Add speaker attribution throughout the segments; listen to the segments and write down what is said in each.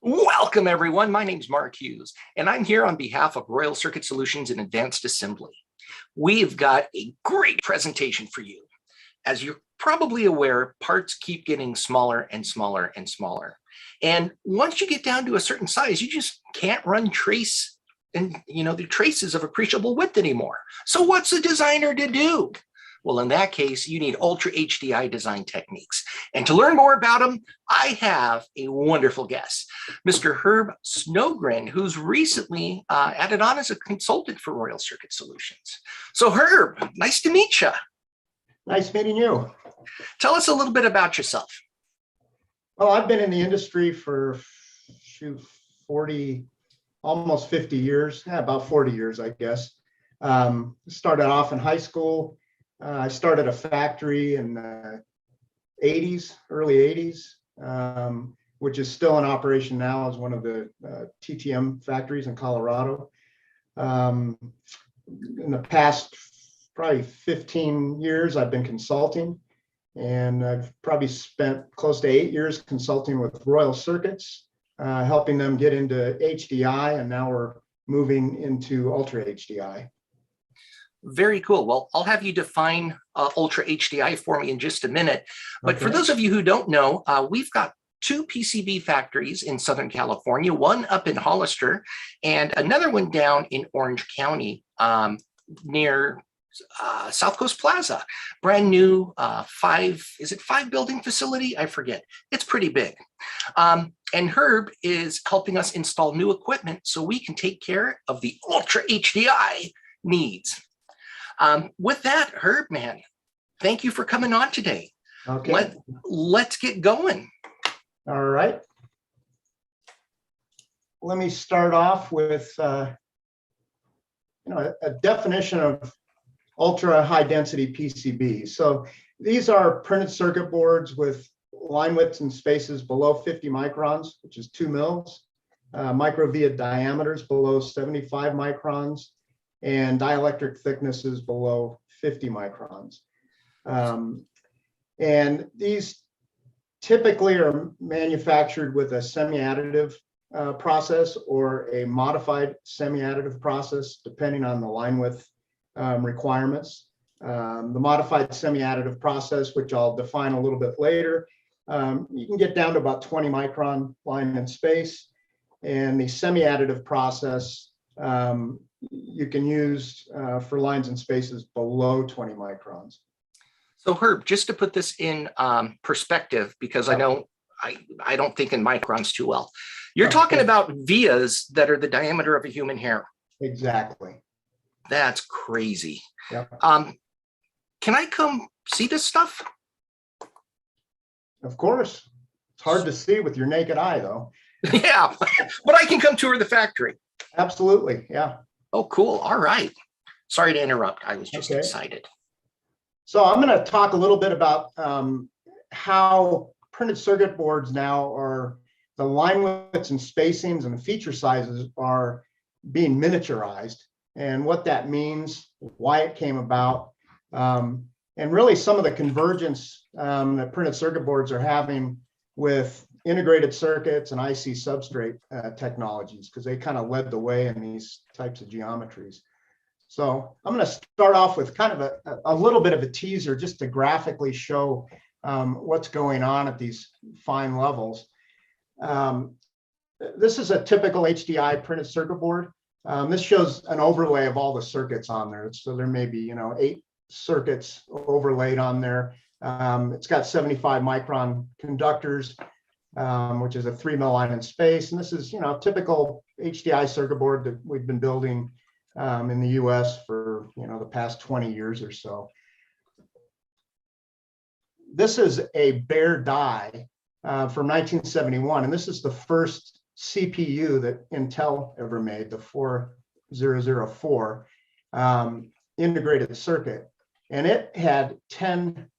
Speaker 1: Welcome, everyone. My name's Mark Hughes, and I'm here on behalf of Royal Circuit Solutions in Advanced Assembly. We've got a great presentation for you. As you're probably aware, parts keep getting smaller and smaller and smaller. And once you get down to a certain size, you just can't run trace and the traces of appreciable width anymore. So what's the designer to do? Well, in that case, you need Ultra HDI design techniques. And to learn more about them, I have a wonderful guest, Mr. Herb Snogren, who's recently added on as a consultant for Royal Circuit Solutions. So Herb, nice to meet you.
Speaker 2: Nice meeting you.
Speaker 1: Tell us a little bit about yourself.
Speaker 2: Well, I've been in the industry for almost 50 years, about 40 years, I guess. Started off in high school. I started a factory in the early 80s, which is still in operation now as one of the TTM factories in Colorado. In the past probably 15 years, I've been consulting, and I've probably spent close to 8 years consulting with Royal Circuits, helping them get into HDI, and now we're moving into Ultra HDI.
Speaker 1: Very cool. Well, I'll have you define Ultra HDI for me in just a minute. But for those of you who don't know, we've got two PCB factories in Southern California, one up in Hollister and another one down in Orange County near South Coast Plaza. Brand new five building facility? I forget. It's pretty big. And Herb is helping us install new equipment so we can take care of the Ultra HDI needs. With that, Herb, man, thank you for coming on today.
Speaker 2: Okay.
Speaker 1: Let's get going.
Speaker 2: All right. Let me start off with a definition of ultra high density PCBs. So these are printed circuit boards with line widths and spaces below 50 microns, which is 2 mils, Microvia diameters below 75 microns, and dielectric thicknesses below 50 microns. And these typically are manufactured with a semi additive process or a modified semi additive process, depending on the line width requirements. The modified semi additive process, which I'll define a little bit later, you can get down to about 20 micron line and space. And the semi additive process, you can use for lines and spaces below 20 microns.
Speaker 1: So Herb, just to put this in perspective, because I know I don't think in microns too well. You're talking about vias that are the diameter of a human hair.
Speaker 2: Exactly.
Speaker 1: That's crazy.
Speaker 2: Yep.
Speaker 1: Can I come see this stuff?
Speaker 2: Of course. It's hard to see with your naked eye, though.
Speaker 1: Yeah, but I can come tour the factory.
Speaker 2: Absolutely. Yeah.
Speaker 1: Oh, cool. All right. Sorry to interrupt. I was just excited.
Speaker 2: So I'm going to talk a little bit about how printed circuit boards now are, the line widths and spacings and the feature sizes are being miniaturized, and what that means, why it came about, and really some of the convergence that printed circuit boards are having with integrated circuits and IC substrate technologies, because they kind of led the way in these types of geometries. So I'm going to start off with kind of a little bit of a teaser just to graphically show what's going on at these fine levels. This is a typical HDI printed circuit board. This shows an overlay of all the circuits on there. So there may be 8 circuits overlaid on there. It's got 75 micron conductors, which is a 3 mil line in space. And this is, typical HDI circuit board that we've been building in the US for, the past 20 years or so. This is a bare die from 1971. And this is the first CPU that Intel ever made, the 4004 integrated circuit. And it had 10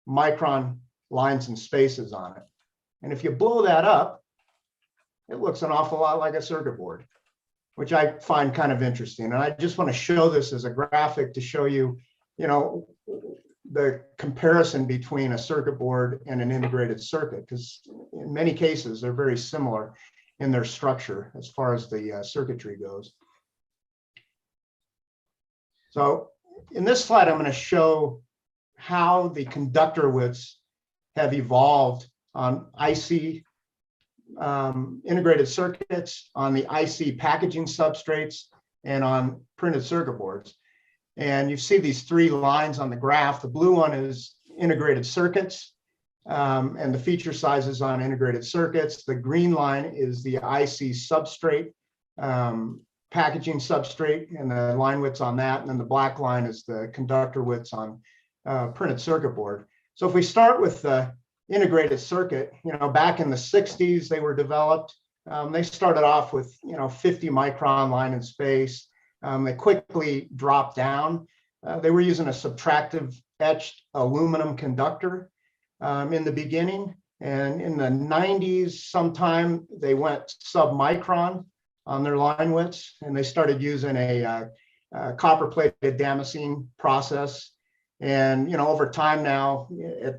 Speaker 2: micron lines and spaces on it. And if you blow that up, it looks an awful lot like a circuit board, which I find kind of interesting. And I just want to show this as a graphic to show you, the comparison between a circuit board and an integrated circuit, because in many cases they're very similar. in their structure as far as the circuitry goes. So in this slide, I'm going to show how the conductor widths have evolved on IC integrated circuits, on the IC packaging substrates, and on printed circuit boards. And you see these three lines on the graph. The blue one is integrated circuits, and the feature sizes on integrated circuits. The green line is the IC substrate, packaging substrate, and the line widths on that. And then the black line is the conductor widths on printed circuit board. So if we start with the integrated circuit, back in the 60s, they were developed. They started off with, 50 micron line in space. They quickly dropped down. They were using a subtractive etched aluminum conductor in the beginning. And in the 90s, sometime they went sub-micron on their line widths, and they started using a copper-plated damascene process. And over time now,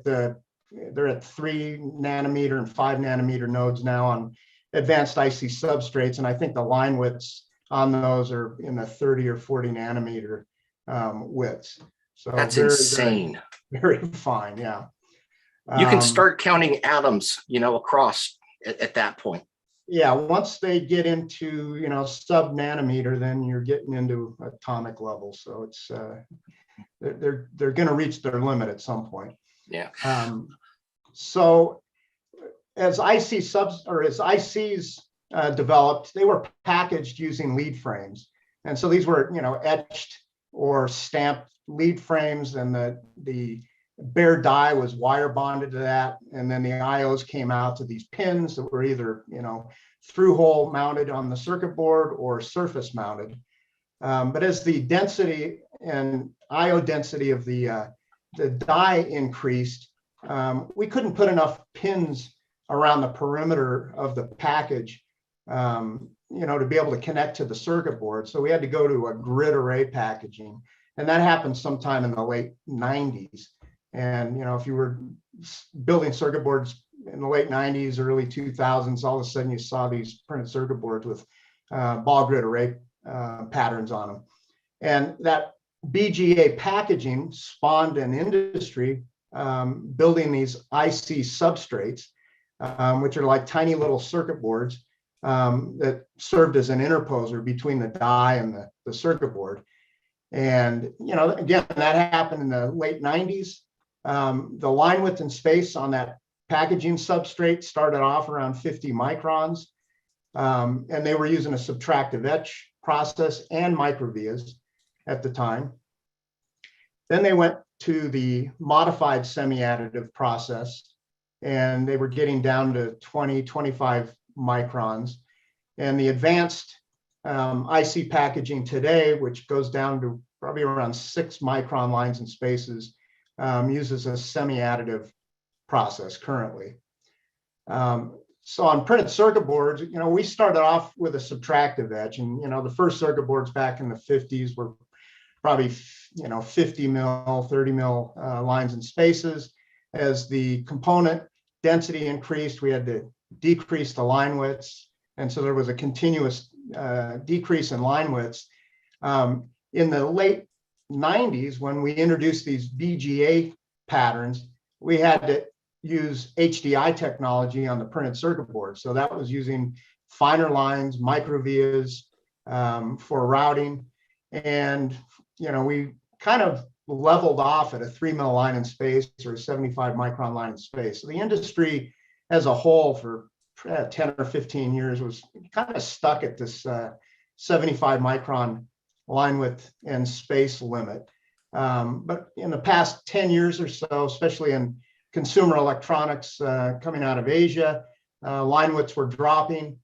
Speaker 2: they're at 3 nanometer and 5 nanometer nodes now on advanced IC substrates, and I think the line widths on those are in the 30 or 40 nanometer widths. So
Speaker 1: that's insane.
Speaker 2: Very fine, yeah.
Speaker 1: You can start counting atoms, across at that point.
Speaker 2: Yeah, once they get into sub nanometer, then you're getting into atomic level. So it's they're going to reach their limit at some point.
Speaker 1: Yeah.
Speaker 2: So as ICs developed, they were packaged using lead frames, and so these were etched or stamped lead frames, and the bare die was wire bonded to that, and then the IOs came out to these pins that were either through hole mounted on the circuit board or surface mounted. But as the density and IO density of the die increased, we couldn't put enough pins around the perimeter of the package, to be able to connect to the circuit board. So we had to go to a grid array packaging, and that happened sometime in the late 90s. And if you were building circuit boards in the late 90s, early 2000s, all of a sudden you saw these printed circuit boards with ball grid array patterns on them. And that BGA packaging spawned an industry building these IC substrates, which are like tiny little circuit boards that served as an interposer between the die and the circuit board. And, again, that happened in the late 90s. The line width and space on that packaging substrate started off around 50 microns, and they were using a subtractive etch process and microvias at the time. Then they went to the modified semi-additive process, and they were getting down to 20, 25 microns. And the advanced IC packaging today, which goes down to probably around 6 micron lines and spaces, uses a semi-additive process currently. So on printed circuit boards, we started off with a subtractive etch, and the first circuit boards back in the 50s were probably 50 mil, 30 mil lines and spaces. As the component density increased, we had to decrease the line widths, and so there was a continuous decrease in line widths. In the late 90s, when we introduced these BGA patterns, we had to use HDI technology on the printed circuit board. So that was using finer lines, microvias for routing. And, we kind of leveled off at a 3 mil line in space or a 75 micron line in space. So the industry as a whole for 10 or 15 years was kind of stuck at this 75 micron line width and space limit. But in the past 10 years or so, especially in consumer electronics coming out of Asia, line widths were dropping,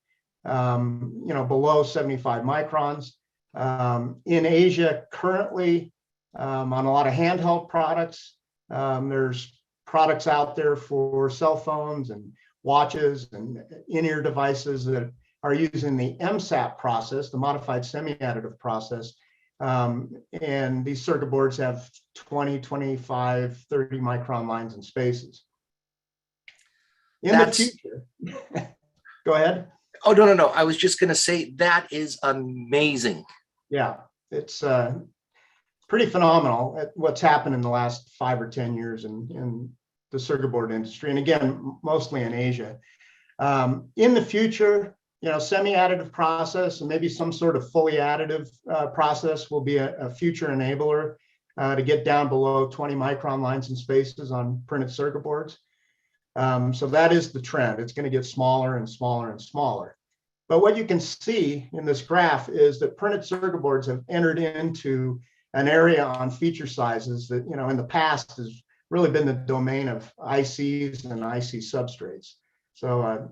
Speaker 2: below 75 microns. In Asia currently, on a lot of handheld products, there's products out there for cell phones and watches and in-ear devices that are using the mSAP process, the modified semi-additive process. And these circuit boards have 20, 25, 30 micron lines and spaces. In the future, go ahead.
Speaker 1: Oh, no, no, no. I was just going to say that is amazing.
Speaker 2: Yeah, it's pretty phenomenal at what's happened in the last 5 or 10 years in the circuit board industry, and again, mostly in Asia. In the future, semi additive process and maybe some sort of fully additive process will be a future enabler to get down below 20 micron lines and spaces on printed circuit boards. So that is the trend. It's going to get smaller and smaller and smaller. But what you can see in this graph is that printed circuit boards have entered into an area on feature sizes that, in the past has really been the domain of ICs and IC substrates. So,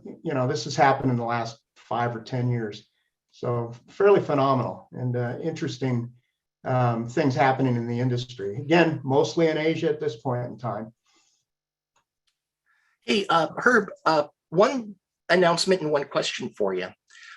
Speaker 2: this has happened in the last 5 or 10 years. So fairly phenomenal and interesting things happening in the industry. Again, mostly in Asia at this point in time.
Speaker 1: Hey, Herb, one announcement and one question for you.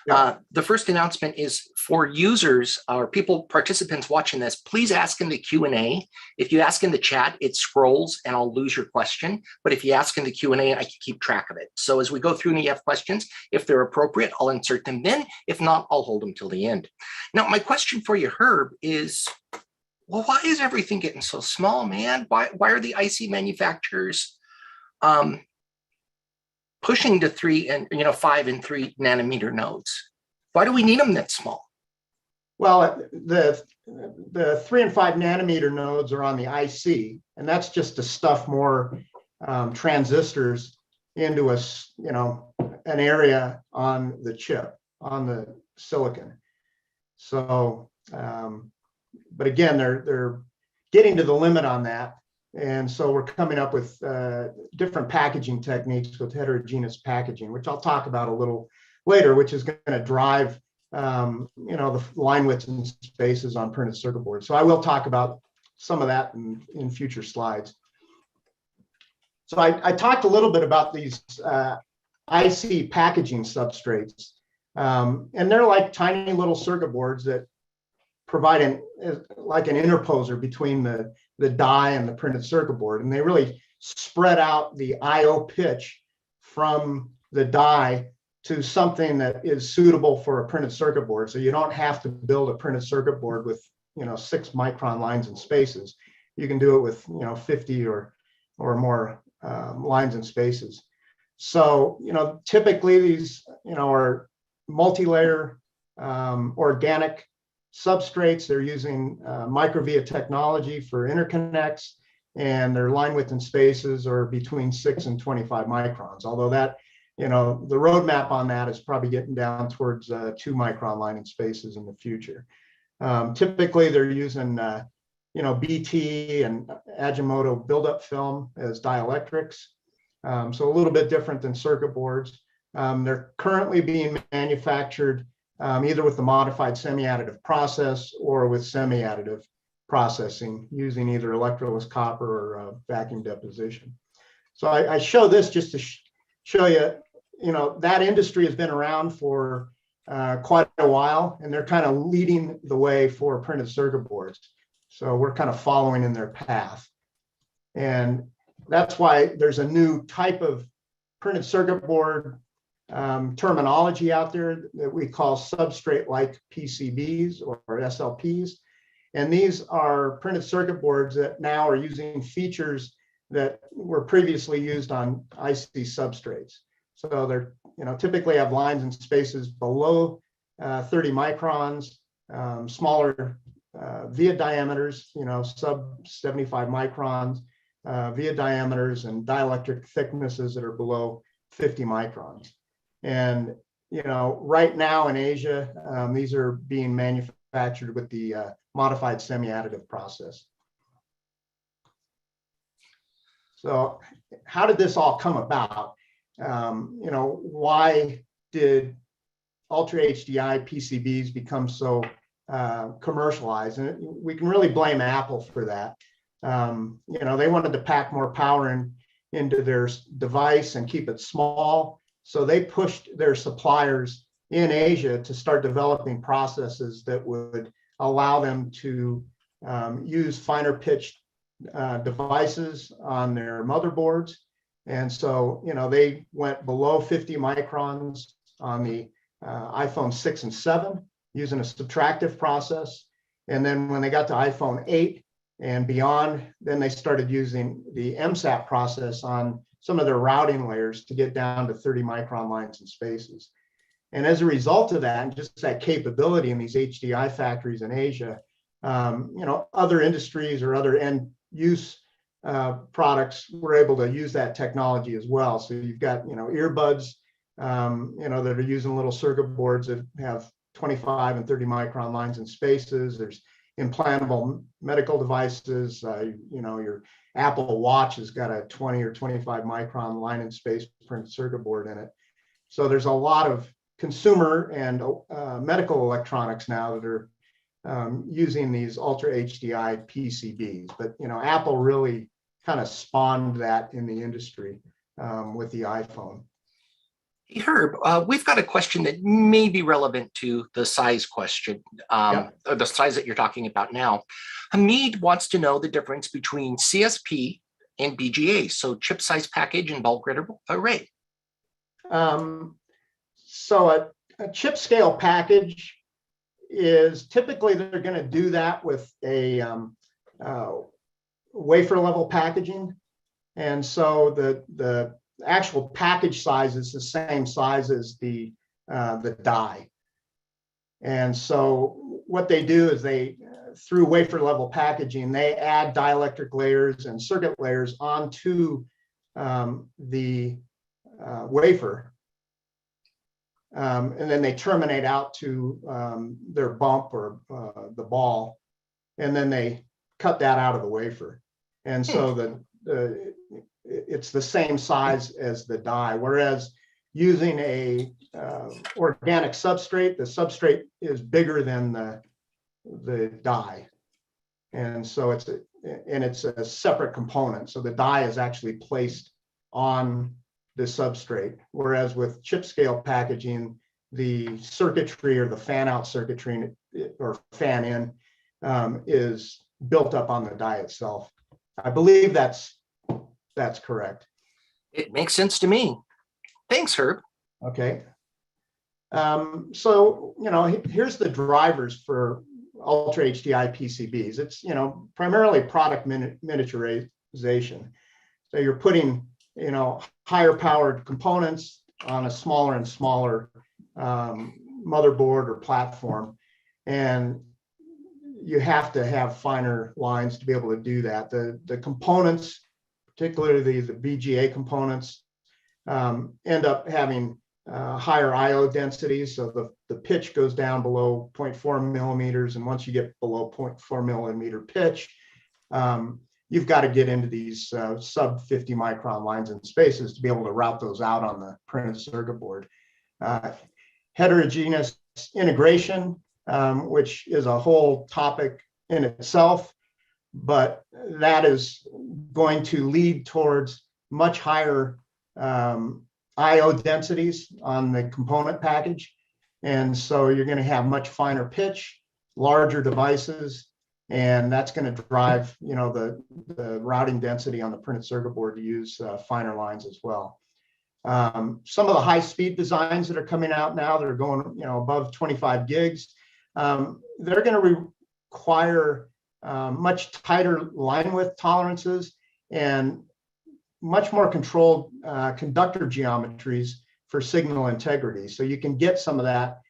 Speaker 2: Yeah.
Speaker 1: The first announcement is for users or participants watching this, please ask in the Q&A. If you ask in the chat, it scrolls and I'll lose your question. But if you ask in the Q&A, I can keep track of it. So as we go through and you have questions, if they're appropriate, I'll insert them then. If not, I'll hold them till the end. Now, my question for you, Herb, is, well, why is everything getting so small, man? Why are the IC manufacturers pushing to 5 and 3 nanometer nodes? Why do we need them that small?
Speaker 2: Well, the 3 and 5 nanometer nodes are on the IC, and that's just to stuff more transistors into an area on the chip, on the silicon. So, but again, they're getting to the limit on that. And so we're coming up with different packaging techniques with heterogeneous packaging, which I'll talk about a little later, which is going to drive, the line widths and spaces on printed circuit boards. So I will talk about some of that in future slides. So I talked a little bit about these IC packaging substrates, and they're like tiny little circuit boards that provide like an interposer between the die and the printed circuit board, and they really spread out the I/O pitch from the die to something that is suitable for a printed circuit board. So you don't have to build a printed circuit board with 6 micron lines and spaces. You can do it with 50 or more lines and spaces. So typically these are multi-layer organic substrates. They're using Microvia technology for interconnects, and their line width and spaces are between 6 and 25 microns. Although that, the roadmap on that is probably getting down towards 2 micron line and spaces in the future. Typically, they're using BT and Agimoto buildup film as dielectrics. So a little bit different than circuit boards. They're currently being manufactured either with the modified semi-additive process or with semi-additive processing using either electroless copper or vacuum deposition. So I show this just to show you, that industry has been around for quite a while, and they're kind of leading the way for printed circuit boards. So we're kind of following in their path. And that's why there's a new type of printed circuit board terminology out there that we call substrate-like PCBs or SLPs. And these are printed circuit boards that now are using features that were previously used on IC substrates. So they're, typically have lines and spaces below 30 microns, smaller via diameters, sub 75 microns, via diameters, and dielectric thicknesses that are below 50 microns. And, right now in Asia, these are being manufactured with the modified semi-additive process. So how did this all come about? Why did Ultra HDI PCBs become so commercialized? And we can really blame Apple for that. They wanted to pack more power into their device and keep it small. So they pushed their suppliers in Asia to start developing processes that would allow them to use finer pitched devices on their motherboards. And so, they went below 50 microns on the iPhone 6 and 7 using a subtractive process. And then when they got to iPhone 8 and beyond, then they started using the mSAP process on some of their routing layers to get down to 30 micron lines and spaces. And as a result of that, and just that capability in these HDI factories in Asia, other industries or other end use products were able to use that technology as well. So you've got, earbuds, that are using little circuit boards that have 25 and 30 micron lines and spaces. There's implantable medical devices. Your Apple Watch has got a 20 or 25 micron line and space printed circuit board in it. So there's a lot of consumer and medical electronics now that are using these ultra HDI PCBs. But Apple really kind of spawned that in the industry with the iPhone.
Speaker 1: Hey, Herb, we've got a question that may be relevant to the size question, or the size that you're talking about now. Hamid wants to know the difference between CSP and BGA, so chip size package and bulk array.
Speaker 2: So a chip scale package is typically they're going to do that with a wafer level packaging. And so the actual package size is the same size as the die. And so what they do is they, through wafer level packaging, they add dielectric layers and circuit layers onto the wafer. And then they terminate out to their bump or the ball, and then they cut that out of the wafer. And so it's the same size as the die, whereas using a organic substrate, the substrate is bigger than the die. And so it's a separate component. So the die is actually placed on the substrate, whereas with chip scale packaging, the circuitry or the fan out circuitry or fan in is built up on the die itself. I believe that's correct.
Speaker 1: It makes sense to me. Thanks, Herb.
Speaker 2: Okay. So, here's the drivers for Ultra HDI PCBs. It's, primarily product miniaturization. So you're putting, higher powered components on a smaller and smaller motherboard or platform. And you have to have finer lines to be able to do that. The components, particularly the BGA components, end up having higher IO densities. So the pitch goes down below 0.4 millimeters. And once you get below 0.4 millimeter pitch, you've got to get into these sub 50 micron lines and spaces to be able to route those out on the printed circuit board. Heterogeneous integration, which is a whole topic in itself, but that is going to lead towards much higher IO densities on the component package. And so you're going to have much finer pitch, larger devices, and that's going to drive, the routing density on the printed circuit board to use finer lines as well. Some of the high speed designs that are coming out now that are going, above 25 gigs, they're going to require much tighter line width tolerances and much more controlled conductor geometries for signal integrity. So you can get some of that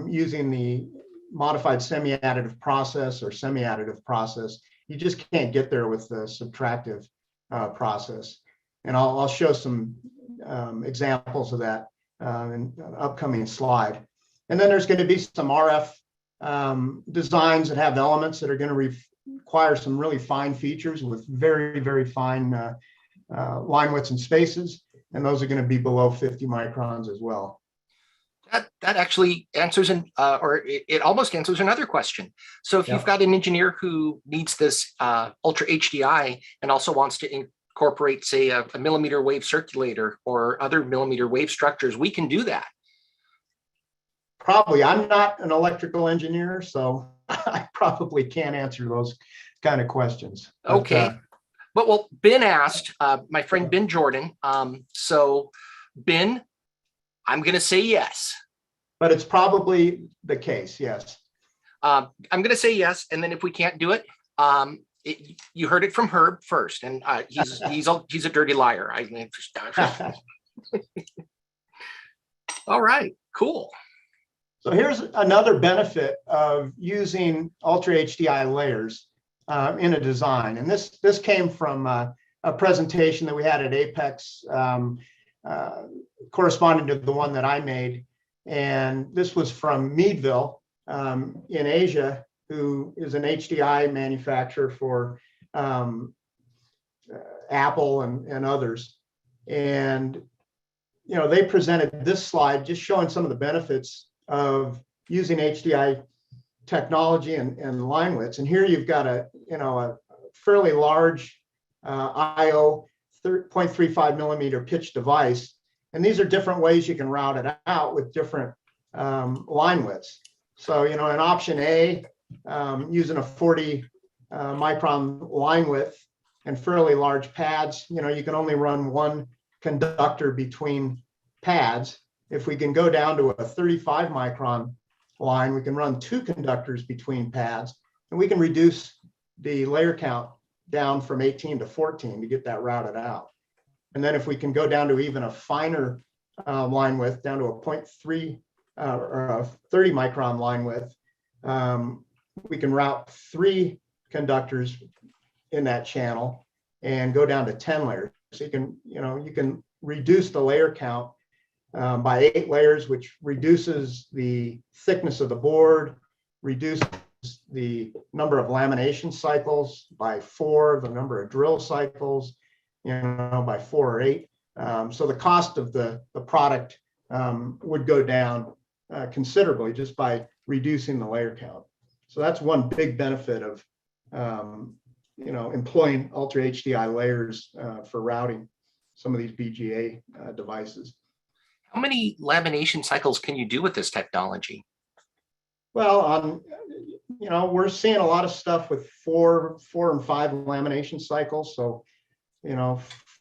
Speaker 2: using the modified semi additive process or semi additive process. You just can't get there with the subtractive process. And I'll show some examples of that in an upcoming slide. And then there's going to be some RF designs that have elements that are going to require some really fine features with very, very fine line widths and spaces. And those are going to be below 50 microns as well.
Speaker 1: That actually answers it almost answers another question. So if you've got an engineer who needs this Ultra HDI and also wants to incorporate, say, a millimeter wave circulator or other millimeter wave structures, we can do that.
Speaker 2: Probably. I'm not an electrical engineer, so I probably can't answer those kind of questions.
Speaker 1: Okay. But well, Ben asked, my friend Ben Jordan. So Ben, I'm going to say yes.
Speaker 2: but it's probably the case, yes.
Speaker 1: I'm going to say yes, and then if we can't do it, you heard it from Herb first, and he's a dirty liar. All right, cool.
Speaker 2: So here's another benefit of using Ultra HDI layers in a design, and this came from a presentation that we had at APEX, corresponding to the one that I made, and this was from Meadville in Asia, who is an HDI manufacturer for Apple and others. And they presented this slide just showing some of the benefits of using HDI technology and line widths. And here you've got a fairly large IO 0.35 millimeter pitch device. And these are different ways you can route it out with different line widths. So, in option A, using a 40 micron line width and fairly large pads, you can only run one conductor between pads. If we can go down to a 35 micron line, we can run two conductors between pads, and we can reduce the layer count down from 18 to 14 to get that routed out. And then if we can go down to even a finer line width, down to a 0.3 or a 30 micron line width, we can route three conductors in that channel and go down to 10 layers. So you can reduce the layer count by 8 layers, which reduces the thickness of the board, reduces the number of lamination cycles by 4, the number of drill cycles, by 4 or 8. So the cost of the product would go down considerably just by reducing the layer count. So that's one big benefit of employing Ultra HDI layers for routing some of these BGA devices.
Speaker 1: How many lamination cycles can you do with this technology?
Speaker 2: Well, we're seeing a lot of stuff with 4 and 5 lamination cycles. So,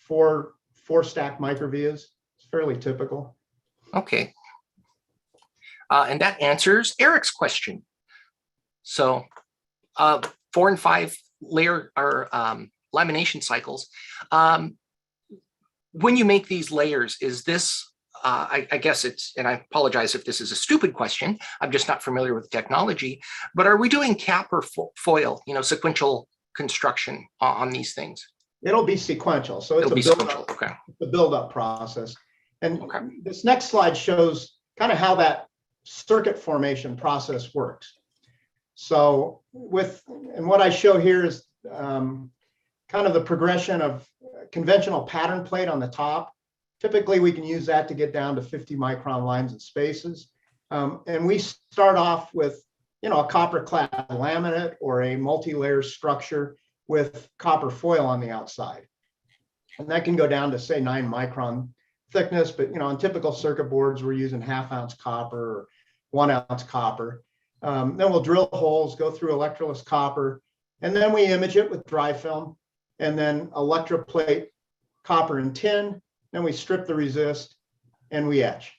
Speaker 2: 4 stack Microvias. It's fairly typical.
Speaker 1: Okay. And that answers Eric's question. So 4 and 5 layer or lamination cycles. When you make these layers, is this, I guess it's, and I apologize if this is a stupid question, I'm just not familiar with the technology, but are we doing cap or foil, sequential construction on these things?
Speaker 2: It'll be sequential. So it's a build-up process. And this next slide shows kind of how that circuit formation process works. So what I show here is kind of the progression of conventional pattern plate on the top. Typically, we can use that to get down to 50 micron lines and spaces. And we start off with, a copper clad laminate or a multi-layer structure with copper foil on the outside. And that can go down to, say, 9 micron thickness. But, on typical circuit boards, we're using 1/2 ounce copper or 1 ounce copper. Then we'll drill holes, go through electroless copper, and then we image it with dry film, and then electroplate copper and tin. Then we strip the resist and we etch.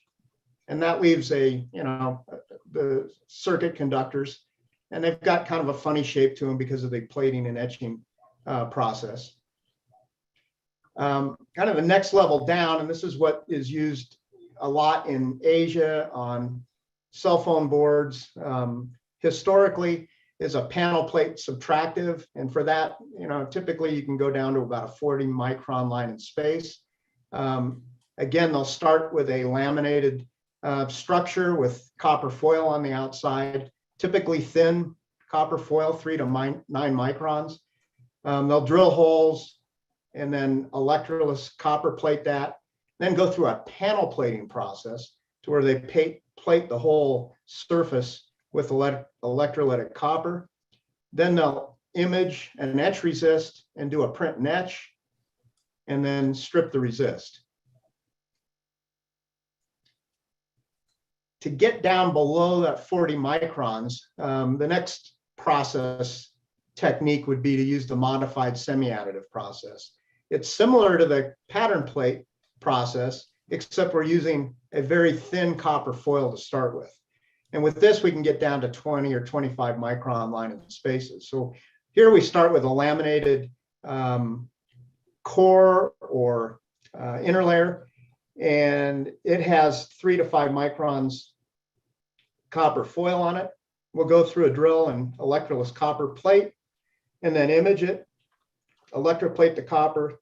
Speaker 2: And that leaves the circuit conductors, and they've got kind of a funny shape to them because of the plating and etching process. Kind of the next level down, and this is what is used a lot in Asia on cell phone boards, historically, is a panel plate subtractive. And for that, typically you can go down to about a 40 micron line in space. Again, they'll start with a laminated structure with copper foil on the outside, typically thin copper foil, 3 to 9 microns. They'll drill holes and then electroless copper plate that, then go through a panel plating process to where they plate the whole surface with electrolytic copper. Then they'll image and etch resist and do a print and etch, and then strip the resist. To get down below that 40 microns, the next process technique would be to use the modified semi additive process. It's similar to the pattern plate process, except we're using a very thin copper foil to start with. And with this, we can get down to 20 or 25 micron line of spaces. So here we start with a laminated core or inner layer, and it has 3 to 5 microns copper foil on it. We'll go through a drill and electroless copper plate, and then image it, electroplate the copper.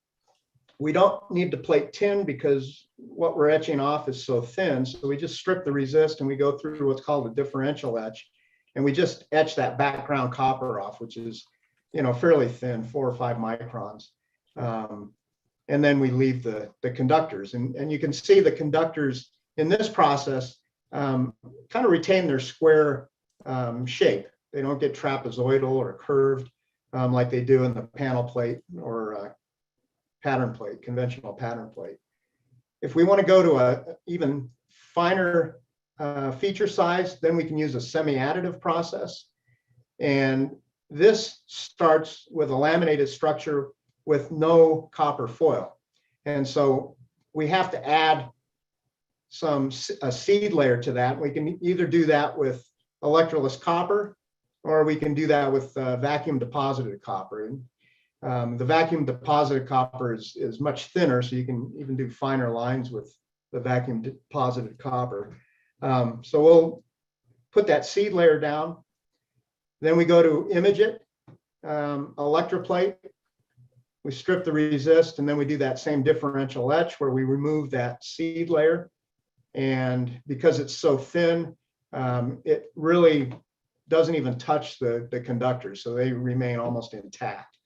Speaker 2: We don't need to plate tin because what we're etching off is so thin. So we just strip the resist and we go through what's called a differential etch. And we just etch that background copper off, which is, fairly thin, 4 or 5 microns. And then we leave the conductors. And you can see the conductors in this process kind of retain their square shape. They don't get trapezoidal or curved like they do in the panel plate or pattern plate, conventional pattern plate. If we want to go to a even finer feature size, then we can use a Semi Additive process. And this starts with a laminated structure with no copper foil. And so we have to add a seed layer to that. We can either do that with electroless copper, or we can do that with vacuum deposited copper. And the vacuum deposited copper is much thinner, so you can even do finer lines with the vacuum deposited copper. So we'll put that seed layer down. Then we go to image it, electroplate. We strip the resist, and then we do that same differential etch where we remove that seed layer. And because it's so thin, it really doesn't even touch the conductors, so they remain almost intact.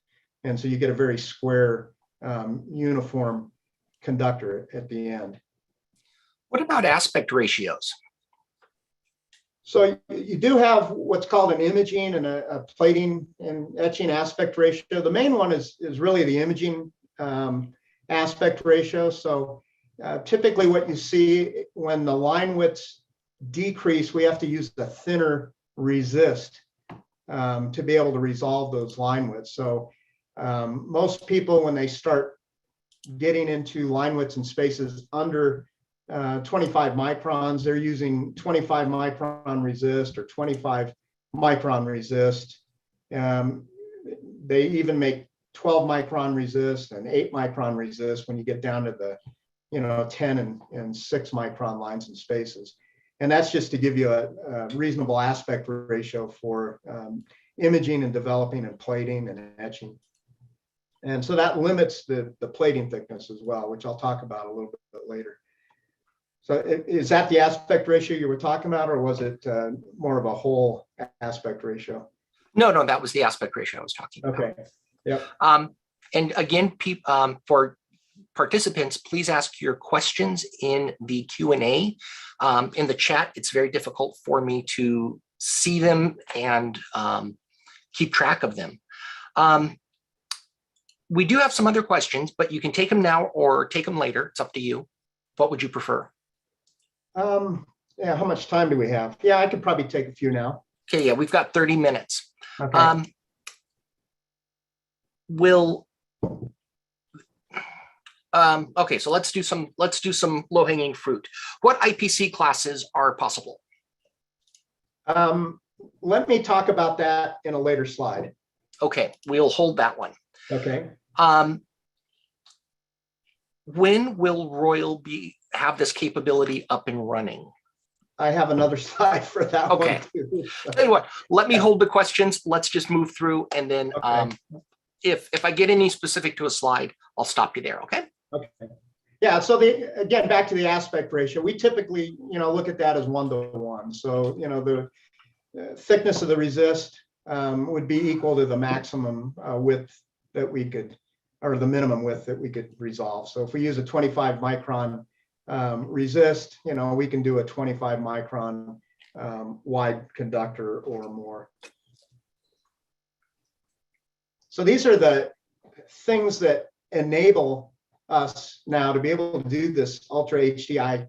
Speaker 2: And so you get a very square, uniform conductor at the end.
Speaker 1: What about aspect ratios?
Speaker 2: So you do have what's called an imaging and a plating and etching aspect ratio. The main one is really the imaging aspect ratio. So typically what you see when the line widths decrease, we have to use the thinner resist to be able to resolve those line widths. So most people, when they start getting into line widths and spaces under 25 microns, they're using 25 micron resist or 25 micron resist. They even make 12 micron resist and 8 micron resist when you get down to the 10 and 6 micron lines and spaces. And that's just to give you a reasonable aspect ratio for imaging and developing and plating and etching. And so that limits the plating thickness as well, which I'll talk about a little bit later. So is that the aspect ratio you were talking about, or was it more of a whole aspect ratio?
Speaker 1: No, that was the aspect ratio I was talking about.
Speaker 2: Okay. Yep.
Speaker 1: And again, for participants, please ask your questions in the Q&A. In the chat, it's very difficult for me to see them and keep track of them. We do have some other questions, but you can take them now or take them later. It's up to you. What would you prefer?
Speaker 2: Yeah, how much time do we have? Yeah, I could probably take a few now.
Speaker 1: Okay, yeah, we've got 30 minutes.
Speaker 2: Okay.
Speaker 1: Okay, so let's do some low-hanging fruit. What IPC classes are possible?
Speaker 2: Let me talk about that in a later slide.
Speaker 1: Okay, we'll hold that one.
Speaker 2: Okay.
Speaker 1: When will Royal have this capability up and running?
Speaker 2: I have another slide for that one too.
Speaker 1: Tell you what, let me hold the questions. Let's just move through, and then if I get any specific to a slide, I'll stop you there. Okay.
Speaker 2: Okay. Yeah. So again, back to the aspect ratio, we typically look at that as 1:1. So the thickness of the resist would be equal to the maximum width that we could, or the minimum width that we could resolve. So if we use a 25 micron resist, we can do a 25 micron wide conductor or more. So these are the things that enable us now to be able to do this ultra HDI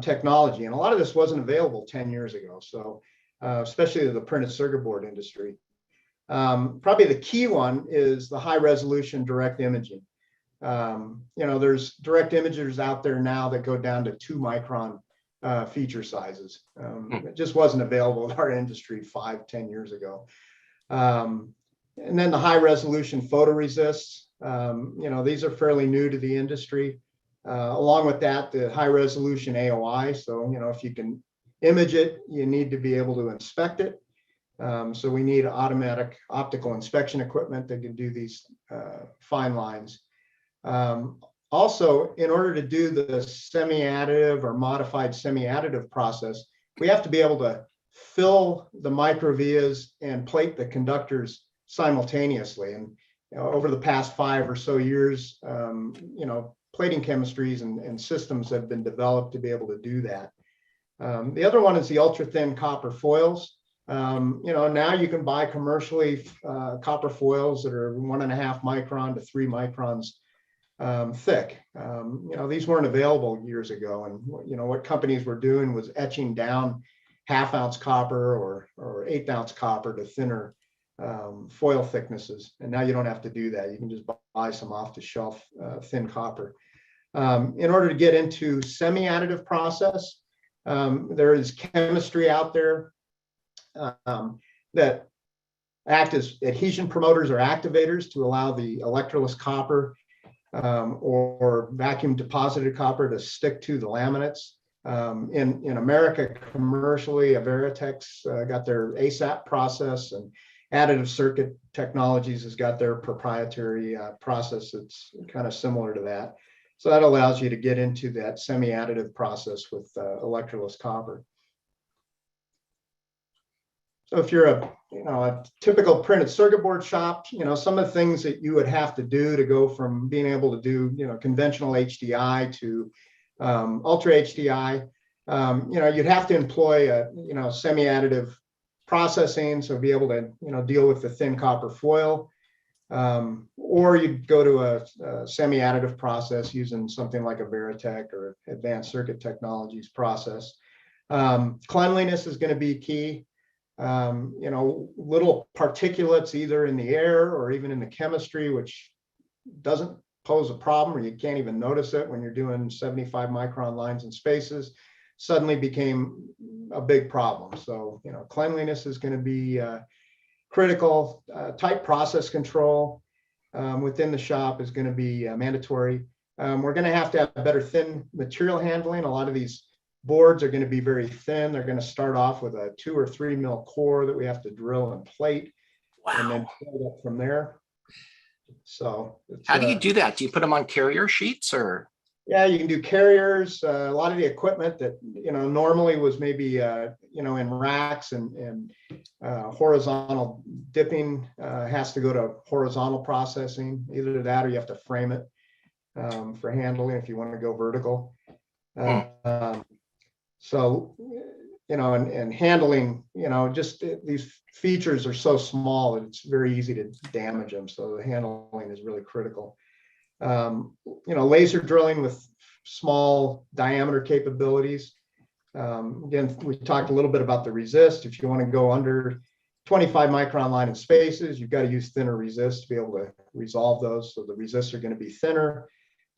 Speaker 2: technology. And a lot of this wasn't available 10 years ago. So especially to the printed circuit board industry. Probably the key one is the high resolution direct imaging. There's direct imagers out there now that go down to 2 micron feature sizes. It just wasn't available in our industry 5-10 years ago. And then the high resolution photoresists, these are fairly new to the industry. Along with that, the high resolution AOI. So, if you can image it, you need to be able to inspect it. So we need automatic optical inspection equipment that can do these fine lines. Also, in order to do the semi-additive or modified semi-additive process, we have to be able to fill the microvias and plate the conductors simultaneously. And over the past 5 or so years, plating chemistries and systems have been developed to be able to do that. The other one is the ultra thin copper foils. Now you can buy commercially copper foils that are 1.5 micron to 3 microns thick. These weren't available years ago, and what companies were doing was etching down 1/2 ounce copper or 1/8 ounce copper to thinner foil thicknesses. And now you don't have to do that. You can just buy some off the shelf thin copper. In order to get into semi-additive process, there is chemistry out there that act as adhesion promoters or activators to allow the electroless copper or vacuum deposited copper to stick to the laminates. In America, commercially, Veritex got their ASAP process, and Additive Circuit Technologies has got their proprietary process that's kind of similar to that. So that allows you to get into that semi-additive process with electroless copper. So if you're a typical printed circuit board shop, some of the things that you would have to do to go from being able to do, conventional HDI to ultra HDI, you'd have to employ a, semi-additive processing, so be able to, deal with the thin copper foil, or you'd go to a semi-additive process using something like a Veritech or Advanced Circuit Technologies process. Cleanliness is going to be key. Little particulates either in the air or even in the chemistry, which doesn't pose a problem, or you can't even notice it when you're doing 75 micron lines and spaces, suddenly became a big problem. So, cleanliness is going to be critical. Tight process control within the shop is going to be mandatory. We're going to have better thin material handling. A lot of these boards are going to be very thin. They're going to start off with a 2 or 3 mil core that we have to drill and plate. Wow. And then build up from there. So
Speaker 1: how do you do that? Do you put them on carrier sheets or?
Speaker 2: Yeah, you can do carriers. A lot of the equipment that, normally was maybe, in racks and horizontal dipping has to go to horizontal processing. Either that or you have to frame it for handling if you want to go vertical. So, and handling, just these features are so small that it's very easy to damage them. So the handling is really critical. Laser drilling with small diameter capabilities. Again, we talked a little bit about the resist. If you want to go under 25 micron line and spaces, you've got to use thinner resist to be able to resolve those. So the resists are going to be thinner.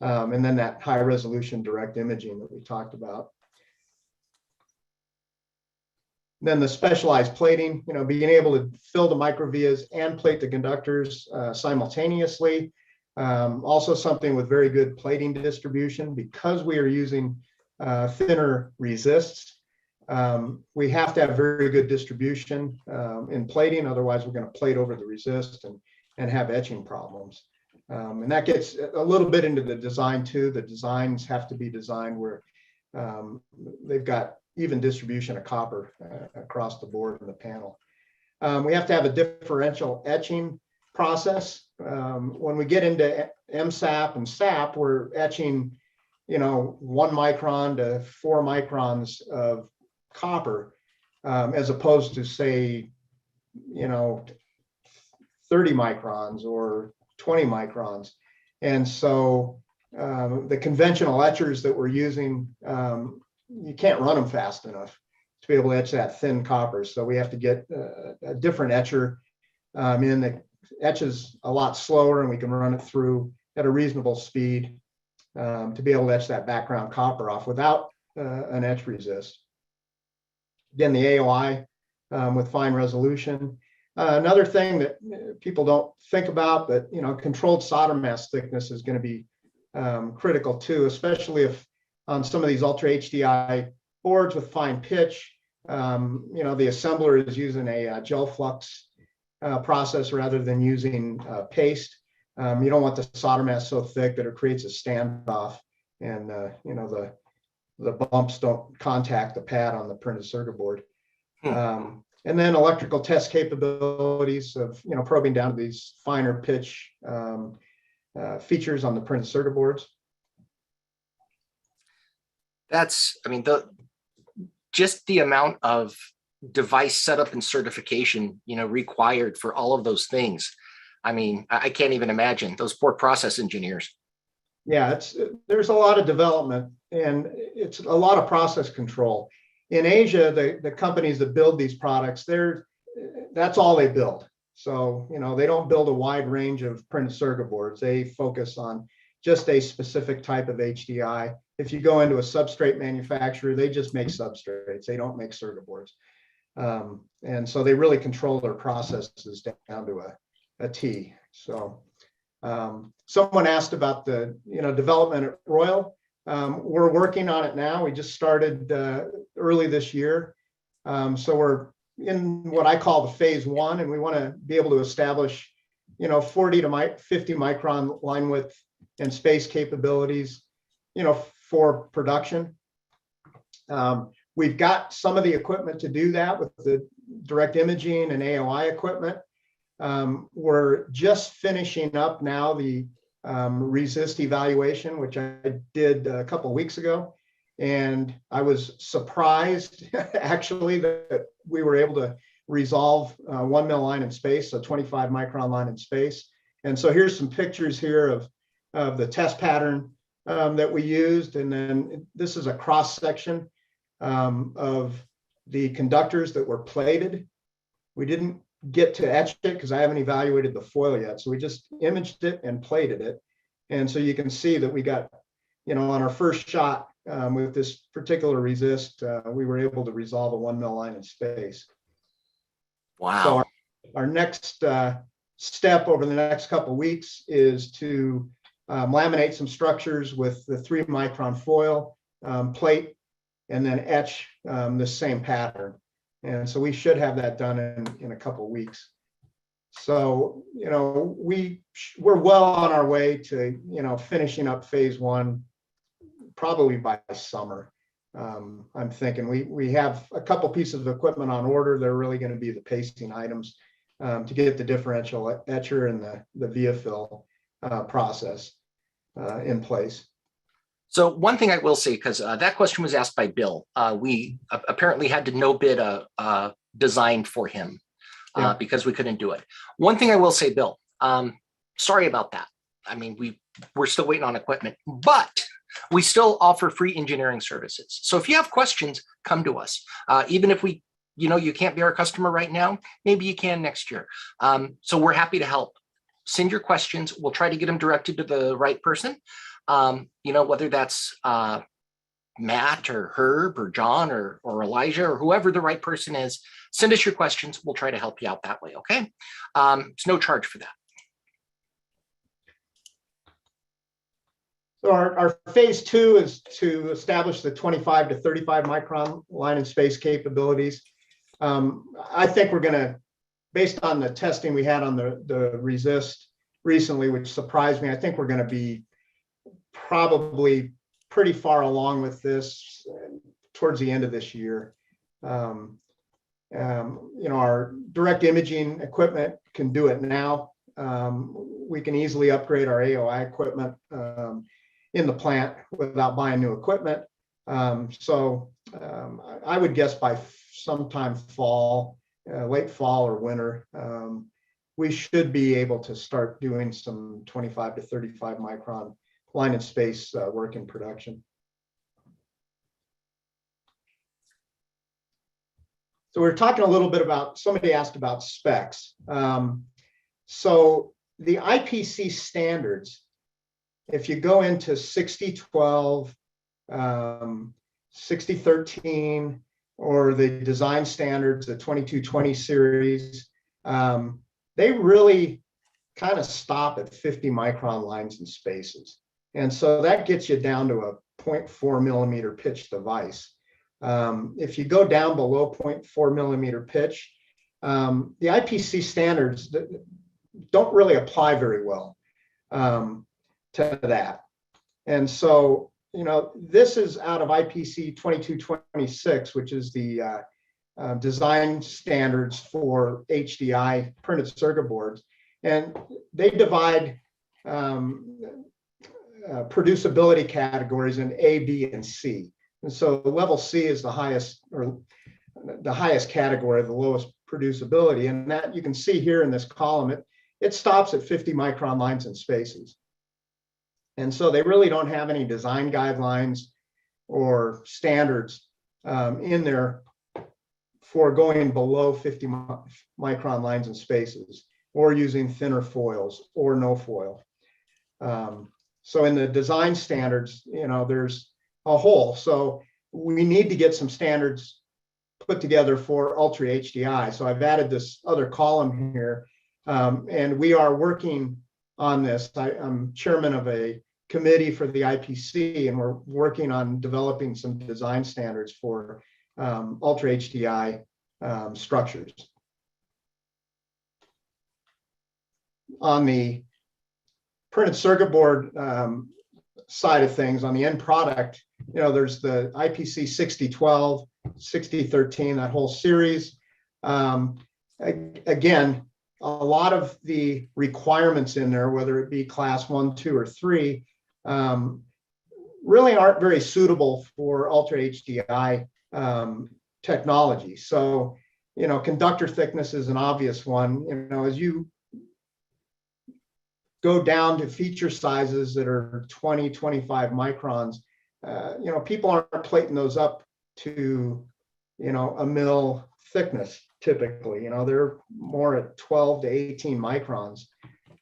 Speaker 2: And then that high resolution direct imaging that we talked about. Then the specialized plating, being able to fill the microvias and plate the conductors simultaneously. Also something with very good plating distribution, because we are using thinner resists. We have to have very good distribution in plating, otherwise we're going to plate over the resist and have etching problems. And that gets a little bit into the design too. The designs have to be designed where they've got even distribution of copper across the board in the panel. We have to have a differential etching process. When we get into mSAP and SAP, we're etching, 1 micron to 4 microns of copper, as opposed to say, 30 microns or 20 microns. And so the conventional etchers that we're using, you can't run them fast enough to be able to etch that thin copper. So we have to get a different etcher in that etches a lot slower, and we can run it through at a reasonable speed to be able to etch that background copper off without an etch resist. Again, the AOI with fine resolution. Another thing that people don't think about, but controlled solder mask thickness is going to be critical too, especially if on some of these ultra HDI boards with fine pitch, the assembler is using a gel flux process rather than using paste. You don't want the solder mask so thick that it creates a standoff, and the bumps don't contact the pad on the printed circuit board. And then electrical test capabilities of probing down to these finer pitch features on the printed circuit boards.
Speaker 1: That's, just the amount of device setup and certification, required for all of those things. I can't even imagine those poor process engineers.
Speaker 2: Yeah, there's a lot of development and it's a lot of process control. In Asia, the companies that build these products, that's all they build. So, they don't build a wide range of printed circuit boards. They focus on just a specific type of HDI. If you go into a substrate manufacturer, they just make substrates. They don't make circuit boards. And so they really control their processes down to a T. So someone asked about the development at Royal. We're working on it now. We just started early this year. So we're in what I call the phase 1, and we want to be able to establish 40 to 50 micron line width and space capabilities for production. We've got some of the equipment to do that with the direct imaging and AOI equipment. We're just finishing up now the resist evaluation, which I did a couple of weeks ago. And I was surprised actually that we were able to resolve 1 mil line in space, so 25 micron line in space. And so here's some pictures here of the test pattern that we used. And then this is a cross section of the conductors that were plated. We didn't get to etch it because I haven't evaluated the foil yet. So we just imaged it and plated it. And so you can see that we got, on our first shot with this particular resist, we were able to resolve a 1 mil line in space.
Speaker 1: Wow.
Speaker 2: So our next step over the next couple of weeks is to laminate some structures with the 3 micron foil, plate, and then etch the same pattern. And so we should have that done in a couple of weeks. So, we're well on our way to, finishing up phase 1, probably by summer. I'm thinking we have a couple pieces of equipment on order. They're really going to be the pasting items to get the differential etcher and the via fill process in place.
Speaker 1: So one thing I will say, because that question was asked by Bill, we apparently had to no bid a design for him because we couldn't do it. One thing I will say, Bill, sorry about that. We're still waiting on equipment, but we still offer free engineering services. So if you have questions, come to us. Even if you can't be our customer right now, maybe you can next year. So we're happy to help. Send your questions. We'll try to get them directed to the right person. Whether that's Matt or Herb or John or Elijah or whoever the right person is, send us your questions. We'll try to help you out that way. Okay. It's no charge for that.
Speaker 2: So our phase 2 is to establish the 25 to 35 micron line in space capabilities. I think we're going to, based on the testing we had on the resist recently, which surprised me, I think we're going to be probably pretty far along with this towards the end of this year. Our direct imaging equipment can do it now. We can easily upgrade our AOI equipment in the plant without buying new equipment. So I would guess by sometime fall, late fall or winter, we should be able to start doing some 25 to 35 micron line in space work in production. So we're talking a little bit about, somebody asked about specs. So the IPC standards if you go into 6012, 6013, or the design standards, the 2220 series, they really kind of stop at 50 micron lines and spaces. And so that gets you down to a 0.4 millimeter pitch device. If you go down below 0.4 millimeter pitch, the IPC standards don't really apply very well to that. And so, you know, this is out of IPC 2226, which is the design standards for HDI printed circuit boards. And they divide producibility categories in A, B, and C. And so level C is the highest, or the highest category, the lowest producibility. And that you can see here in this column, it stops at 50 micron lines and spaces. And so they really don't have any design guidelines or standards in there for going below 50 micron lines and spaces, or using thinner foils or no foil. So in the design standards, you know, there's a hole. So we need to get some standards put together for Ultra HDI. So I've added this other column here, and we are working on this. I'm chairman of a committee for the IPC, and we're working on developing some design standards for Ultra HDI structures. On the printed circuit board side of things, on the end product, you know, there's the IPC 6012, 6013, that whole series. Again, a lot of the requirements in there, whether it be class 1, 2, or 3, really aren't very suitable for Ultra HDI technology. So, you know, conductor thickness is an obvious one. You know, as you go down to feature sizes that are 20, 25 microns, you know, people aren't plating those up to, you know, a mil thickness typically. You know, they're more at 12 to 18 microns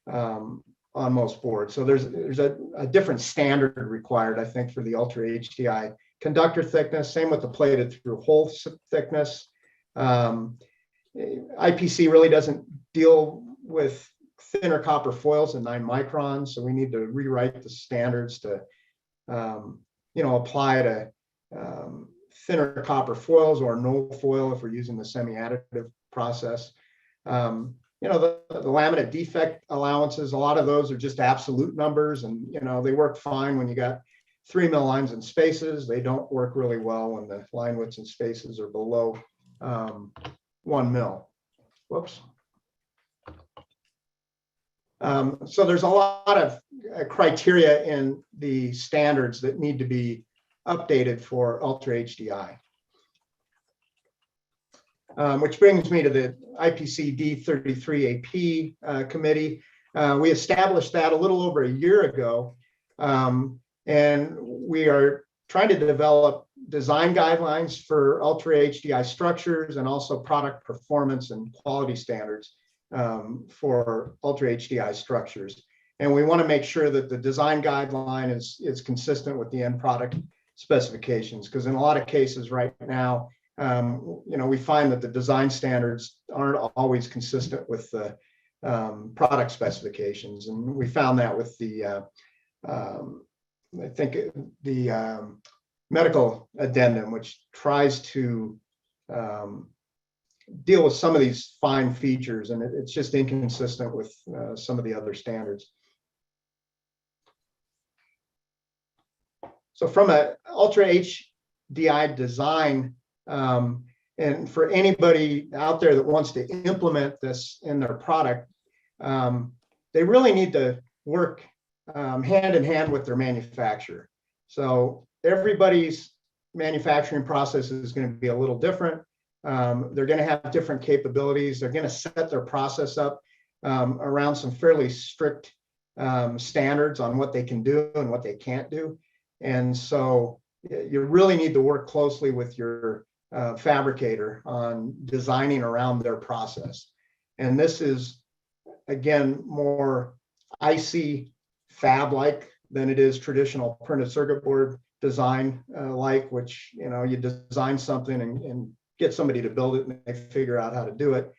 Speaker 2: on most boards. So there's a different standard required, I think, for the Ultra HDI conductor thickness. Same with the plated through hole thickness. IPC really doesn't deal with thinner copper foils than 9 microns, so we need to rewrite the standards to, you know, apply to thinner copper foils or no foil if we're using the semi additive process. You know, the laminate defect allowances, a lot of those are just absolute numbers, and you know, they work fine when you got 3 mil lines and spaces. They don't work really well when the line widths and spaces are below 1 mil. Whoops. So there's a lot of criteria in the standards that need to be updated for Ultra HDI. Which brings me to the IPC D33AP committee. We established that a little over a year ago, and we are trying to develop design guidelines for Ultra HDI structures and also product performance and quality standards for Ultra HDI structures. And we want to make sure that the design guideline is consistent with the end product specifications, because in a lot of cases right now, you know, we find that the design standards aren't always consistent with the product specifications. And we found that with the, I think the medical addendum, which tries to deal with some of these fine features, and it's just inconsistent with some of the other standards. So from an Ultra HDI design, and for anybody out there that wants to implement this in their product, they really need to work hand in hand with their manufacturer. So everybody's manufacturing process is going to be a little different. They're going to have different capabilities. They're going to set their process up around some fairly strict standards on what they can do and what they can't do. And so you really need to work closely with your fabricator on designing around their process. And this is, again, more IC fab-like than it is traditional printed circuit board design, which, you design something and get somebody to build it and they figure out how to do it.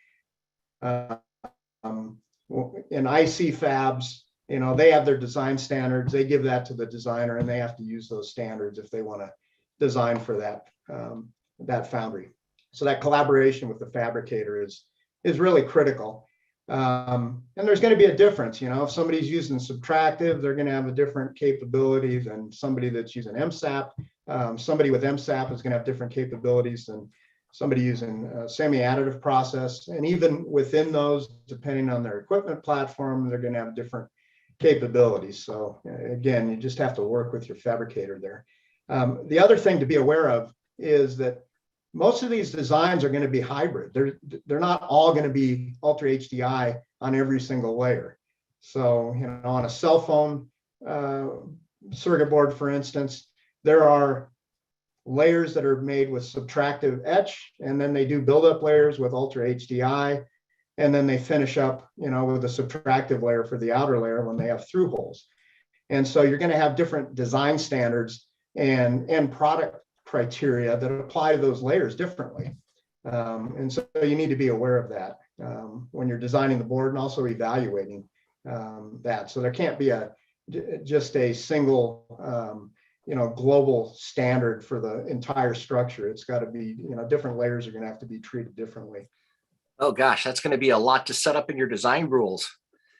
Speaker 2: In IC fabs, they have their design standards. They give that to the designer and they have to use those standards if they want to design for that foundry. So that collaboration with the fabricator is really critical. And there's going to be a difference. If somebody's using Subtractive, they're going to have a different capability than somebody that's using mSAP. Somebody with mSAP is going to have different capabilities than somebody using Semi Additive Process. And even within those, depending on their equipment platform, they're going to have different capabilities. So again, you just have to work with your fabricator there. The other thing to be aware of is that most of these designs are going to be hybrid. They're not all going to be Ultra HDI on every single layer. So, on a cell phone circuit board, for instance, there are layers that are made with subtractive etch, and then they do buildup layers with Ultra HDI, and then they finish up, with a subtractive layer for the outer layer when they have through holes. And so you're going to have different design standards and end product criteria that apply to those layers differently. And so you need to be aware of that when you're designing the board and also evaluating that. So there can't be just a single, global standard for the entire structure. It's got to be, different layers are going to have to be treated differently.
Speaker 1: Oh gosh, that's going to be a lot to set up in your design rules.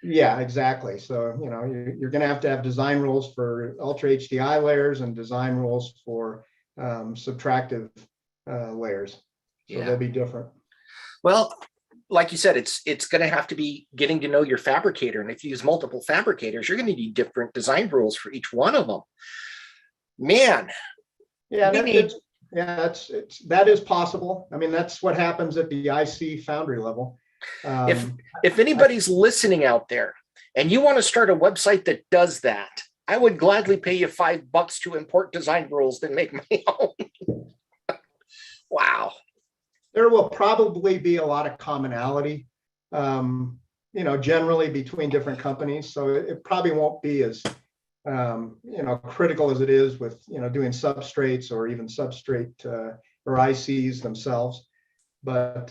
Speaker 2: Yeah, exactly. So, you're going to have design rules for Ultra HDI layers and design rules for subtractive layers. So they'll be different.
Speaker 1: Well, like you said, it's going to have to be getting to know your fabricator. And if you use multiple fabricators, you're going to need different design rules for each one of them. Man.
Speaker 2: Yeah, that is possible. I mean, that's what happens at the IC foundry level.
Speaker 1: If anybody's listening out there and you want to start a website that does that, I would gladly pay you $5 to import design rules than make my own. Wow.
Speaker 2: There will probably be a lot of commonality, generally between different companies. So it probably won't be as, critical as it is with, doing substrates or even substrate or ICs themselves. But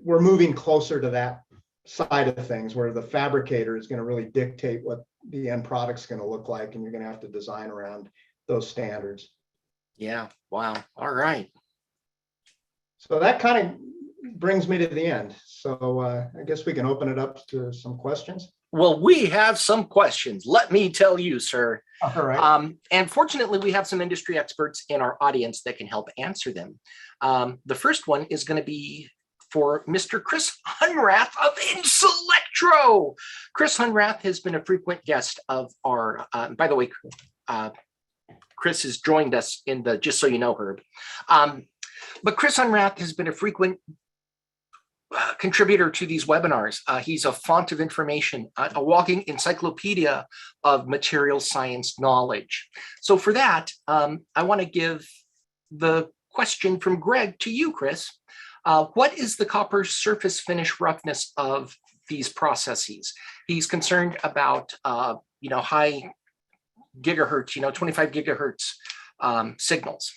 Speaker 2: we're moving closer to that side of things where the fabricator is going to really dictate what the end product's going to look like, and you're going to have to design around those standards.
Speaker 1: Yeah. Wow. All right.
Speaker 2: So that kind of brings me to the end. So I guess we can open it up to some questions.
Speaker 1: Well, we have some questions. Let me tell you, sir.
Speaker 2: All right.
Speaker 1: And fortunately, we have some industry experts in our audience that can help answer them. The first one is going to be for Mr. Chris Hunrath of Inselectro. Chris Hunrath has been a frequent guest of our, by the way, Chris has joined us in the Just So You Know, Herb. But Chris Hunrath has been a frequent contributor to these webinars. He's a font of information, a walking encyclopedia of material science knowledge. So for that, I want to give the question from Greg to you, Chris. What is the copper surface finish roughness of these processes? He's concerned about, high gigahertz, 25 gigahertz signals.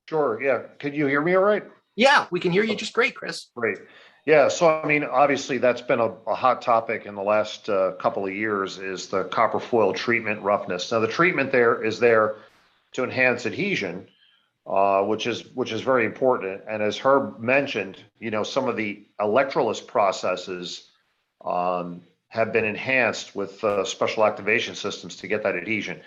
Speaker 3: Sure. Yeah. Could you hear me all right?
Speaker 1: Yeah, we can hear you just great, Chris.
Speaker 3: Great. Yeah. So, I mean, obviously that's been a hot topic in the last couple of years is the copper foil treatment roughness. Now the treatment there is there to enhance adhesion, which is very important. And as Herb mentioned, some of the electrolysis processes have been enhanced with special activation systems to get that adhesion.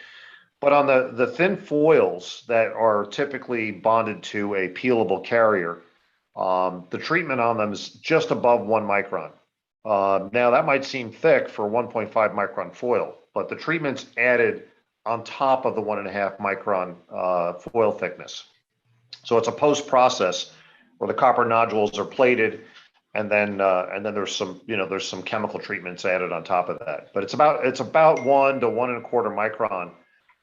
Speaker 3: But on the thin foils that are typically bonded to a peelable carrier, the treatment on them is just above 1 micron. Now that might seem thick for 1.5 micron foil, but the treatment's added on top of the 1.5 micron foil thickness. So it's a post-process where the copper nodules are plated, and then there's some chemical treatments added on top of that. But it's about 1 to 1.25 micron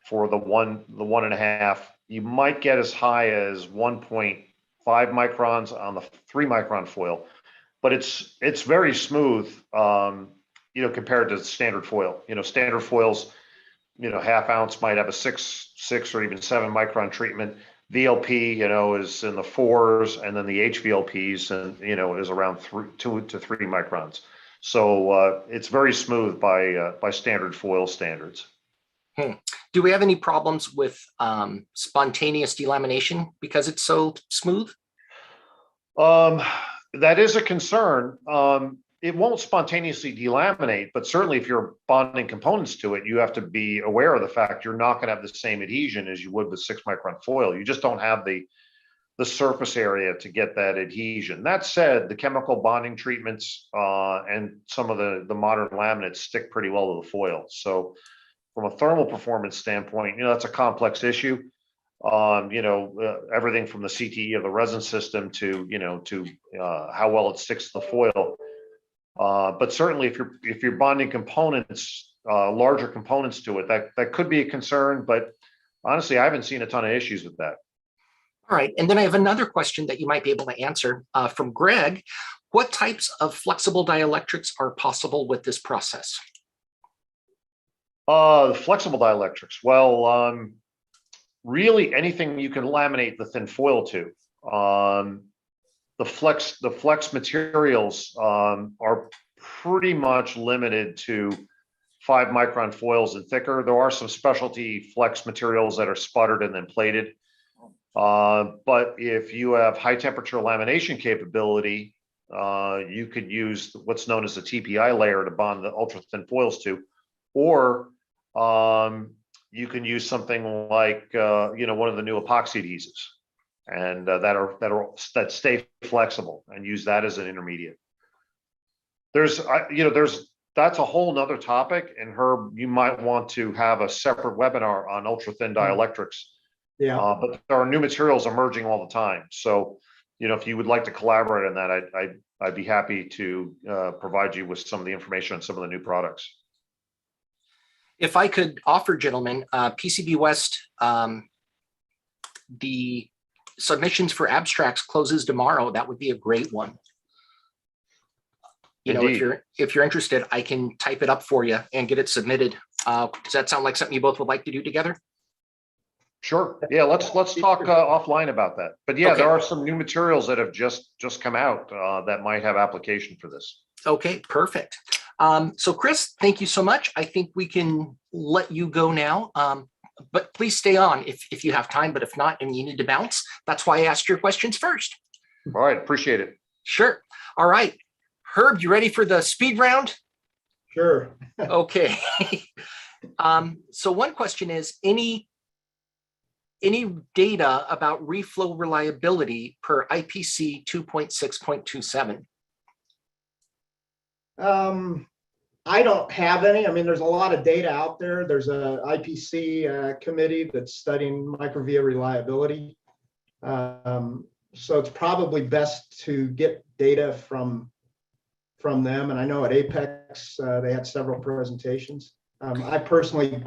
Speaker 3: for the 1.5. You might get as high as 1.5 microns on the 3 micron foil, but it's very smooth, compared to standard foil. Standard foils half ounce might have a six or even 7 micron treatment. VLP, is in the 4s, and then the HVLPs, and is around 2 to 3 microns. So it's very smooth by standard foil standards.
Speaker 1: Do we have any problems with spontaneous delamination because it's so smooth?
Speaker 3: That is a concern. It won't spontaneously delaminate, but certainly if you're bonding components to it, you have to be aware of the fact you're not going to have the same adhesion as you would with 6-micron foil. You just don't have the surface area to get that adhesion. That said, the chemical bonding treatments and some of the modern laminates stick pretty well to the foil. So from a thermal performance standpoint, that's a complex issue. Everything from the CTE of the resin system to how well it sticks to the foil. But certainly, if you're bonding components, larger components to it, that could be a concern. But honestly, I haven't seen a ton of issues with that.
Speaker 1: All right, and then I have another question that you might be able to answer from Greg. What types of flexible dielectrics are possible with this process?
Speaker 3: The flexible dielectrics. Well, really anything you can laminate the thin foil to. The flex materials are pretty much limited to 5-micron foils and thicker. There are some specialty flex materials that are sputtered and then plated. But if you have high temperature lamination capability, you could use what's known as the TPI layer to bond the ultra thin foils to, or you can use something like one of the new epoxy adhesives, and that stay flexible, and use that as an intermediate. That's a whole nother topic, and Herb, you might want to have a separate webinar on ultra thin dielectrics.
Speaker 2: Yeah.
Speaker 3: But there are new materials emerging all the time. So, if you would like to collaborate on that, I'd be happy to provide you with some of the information on some of the new products.
Speaker 1: If I could offer, gentlemen, PCB West, the submissions for abstracts closes tomorrow. That would be a great one. If you're interested, I can type it up for you and get it submitted. Does that sound like something you both would like to do together?
Speaker 3: Sure. Yeah, let's talk offline about that. But yeah,
Speaker 1: Okay.
Speaker 3: There are some new materials that have just come out that might have application for this.
Speaker 1: Okay, perfect. So Chris, thank you so much. I think we can let you go now, but please stay on if you have time, but if not, and you need to bounce, that's why I asked your questions first.
Speaker 3: All right, appreciate it.
Speaker 1: Sure. All right. Herb, you ready for the speed round?
Speaker 2: Sure.
Speaker 1: Okay. So one question is, any data about reflow reliability per IPC 2.6.27?
Speaker 2: I don't have any. I mean, there's a lot of data out there. There's a IPC committee that's studying Microvia reliability. So it's probably best to get data from them. And I know at APEX, they had several presentations. I personally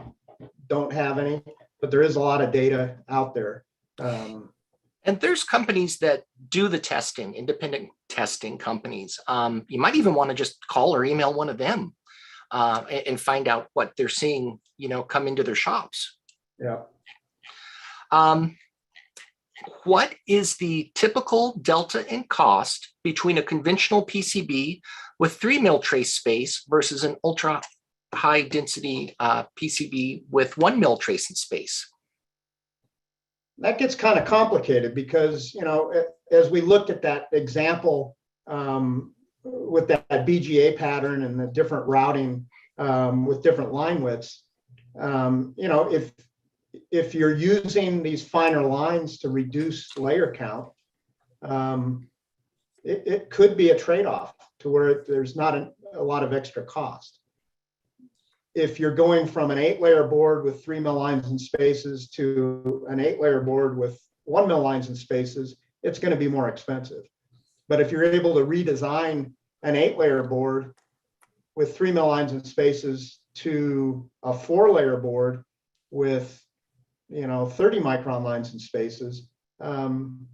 Speaker 2: don't have any, but there is a lot of data out there.
Speaker 1: And there's companies that do the testing, independent testing companies. You might even want to just call or email one of them and find out what they're seeing, come into their shops.
Speaker 2: Yeah.
Speaker 1: What is the typical delta in cost between a conventional PCB with 3 mil trace space versus an ultra high density PCB with 1 mil trace in space?
Speaker 2: That gets kind of complicated because, as we looked at that example with that BGA pattern and the different routing with different line widths, if you're using these finer lines to reduce layer count, it could be a trade-off to where there's not a lot of extra cost. If you're going from an 8-layer board with 3 mil lines and spaces to an 8-layer board with 1 mil lines and spaces, it's going to be more expensive. But if you're able to redesign an 8-layer board with 3 mil lines and spaces to a 4-layer board with 30 micron lines and spaces, and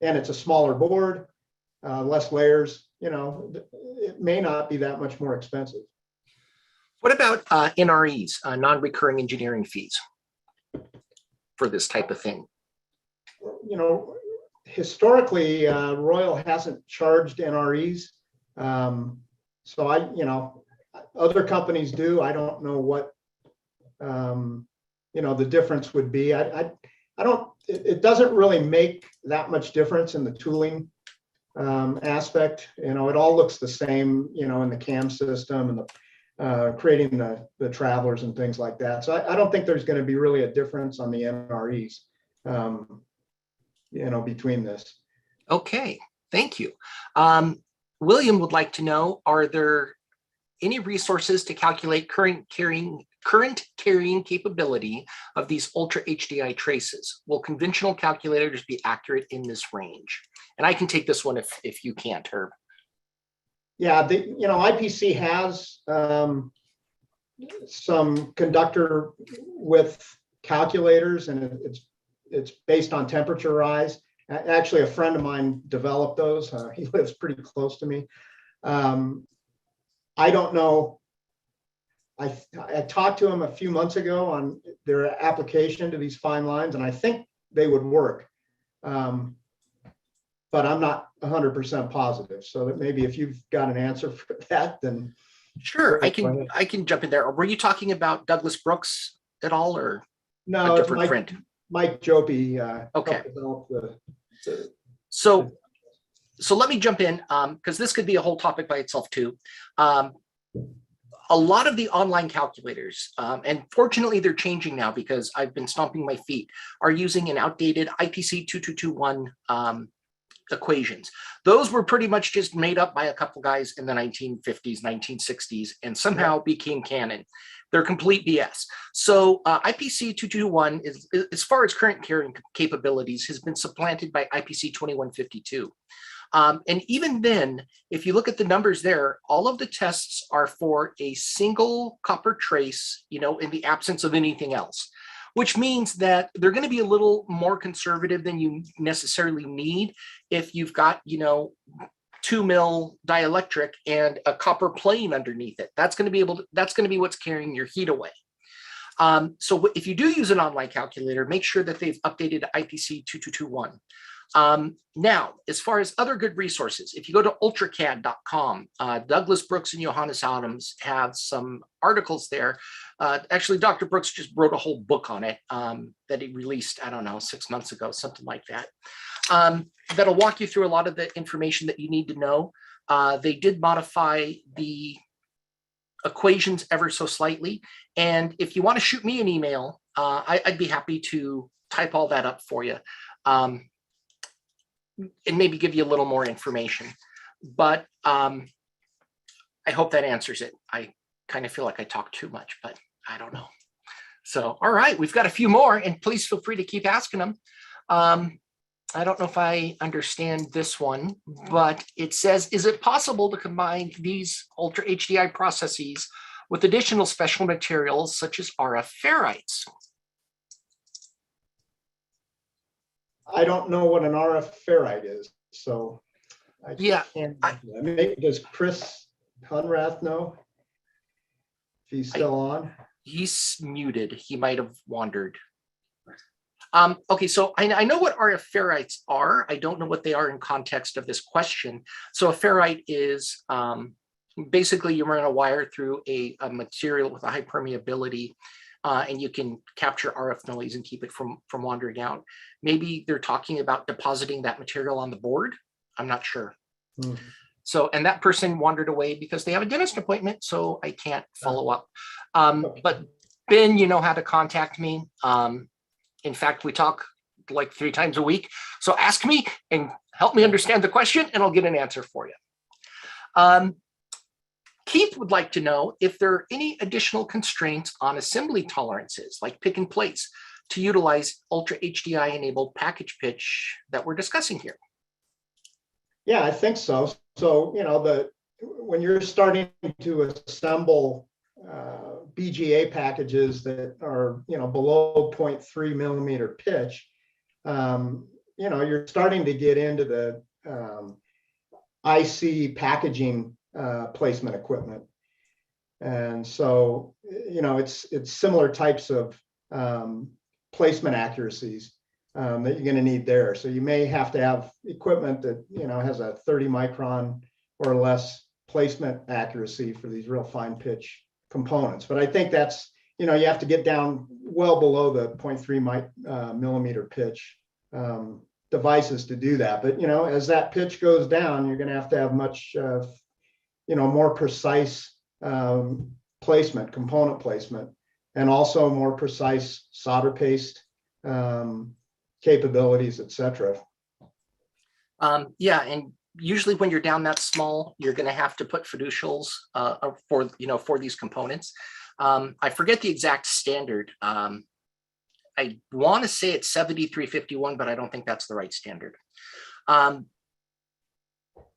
Speaker 2: it's a smaller board, less layers, it may not be that much more expensive.
Speaker 1: What about NREs, non-recurring engineering fees for this type of thing?
Speaker 2: You know, historically, Royal hasn't charged NREs. So other companies do. I don't know what, the difference would be. It doesn't really make that much difference in the tooling aspect. It all looks the same, in the CAM system and the creating the travelers and things like that. So I don't think there's going to be really a difference on the NREs, between this.
Speaker 1: Okay, thank you. William would like to know, are there any resources to calculate current carrying capability of these ultra HDI traces? Will conventional calculators be accurate in this range? And I can take this one if you can't, Herb.
Speaker 2: Yeah, IPC has some conductor width calculators, and it's based on temperature rise. Actually, a friend of mine developed those. He lives pretty close to me. I don't know. I talked to him a few months ago on their application to these fine lines, and I think they would work. But I'm not 100% positive. So that maybe if you've got an answer for that, then
Speaker 1: sure, I can jump in there. Were you talking about Douglas Brooks at all, or
Speaker 2: no?
Speaker 1: A different friend?
Speaker 2: Mike Jopi.
Speaker 1: Okay. So let me jump in, because this could be a whole topic by itself too. A lot of the online calculators, and fortunately they're changing now because I've been stomping my feet, are using an outdated IPC 2221 equations. Those were pretty much just made up by a couple guys in the 1950s, 1960s, and somehow became canon. They're complete BS. So IPC 221 is, as far as current carrying capabilities, has been supplanted by IPC 2152. And even then, if you look at the numbers there, all of the tests are for a single copper trace, in the absence of anything else, which means that they're going to be a little more conservative than you necessarily need if you've got, 2 mil dielectric and a copper plane underneath it. That's going to be what's carrying your heat away. So if you do use an online calculator, make sure that they've updated IPC 2221. Now, as far as other good resources, if you go to ultracad.com, Douglas Brooks and Johannes Adams have some articles there. Actually, Dr. Brooks just wrote a whole book on it that he released, 6 months ago, something like that. That'll walk you through a lot of the information that you need to know. They did modify the equations ever so slightly. And if you want to shoot me an email, I'd be happy to type all that up for you. And maybe give you a little more information, but I hope that answers it. I kind of feel like I talk too much, but I don't know. So, all right, we've got a few more, and please feel free to keep asking them. I don't know if I understand this one, but it says, is it possible to combine these ultra HDI processes with additional special materials such as RF ferrites?
Speaker 2: I don't know what an RF ferrite is, so does Chris Hunrath know if he's still on?
Speaker 1: He's muted. He might have wandered. Okay, so I know what RF ferrites are. I don't know what they are in context of this question. So a ferrite is basically you run a wire through a material with a high permeability, and you can capture RF noise and keep it from wandering out. Maybe they're talking about depositing that material on the board. I'm not sure. Mm-hmm. So, and that person wandered away because they have a dentist appointment, so I can't follow up. Okay. But Ben, you know how to contact me. In fact, we talk like 3 times a week. So ask me and help me understand the question, and I'll get an answer for you. Keith would like to know if there are any additional constraints on assembly tolerances, like pick and place, to utilize ultra HDI enabled package pitch that we're discussing here.
Speaker 2: Yeah, I think so. So, when you're starting to assemble BGA packages that are, below 0.3 millimeter pitch, you're starting to get into the IC packaging placement equipment. And so, it's similar types of placement accuracies that you're going to need there. So you may have to have equipment that, has a 30 micron or less placement accuracy for these real fine pitch components. But I think that's, you have to get down well below the 0.3 millimeter pitch devices to do that. But, as that pitch goes down, you're going to have much, more precise placement, component placement, and also more precise solder paste capabilities, etc.
Speaker 1: Yeah, and usually when you're down that small, you're going to have to put fiducials for these components. I forget the exact standard. I want to say it's 7351, but I don't think that's the right standard.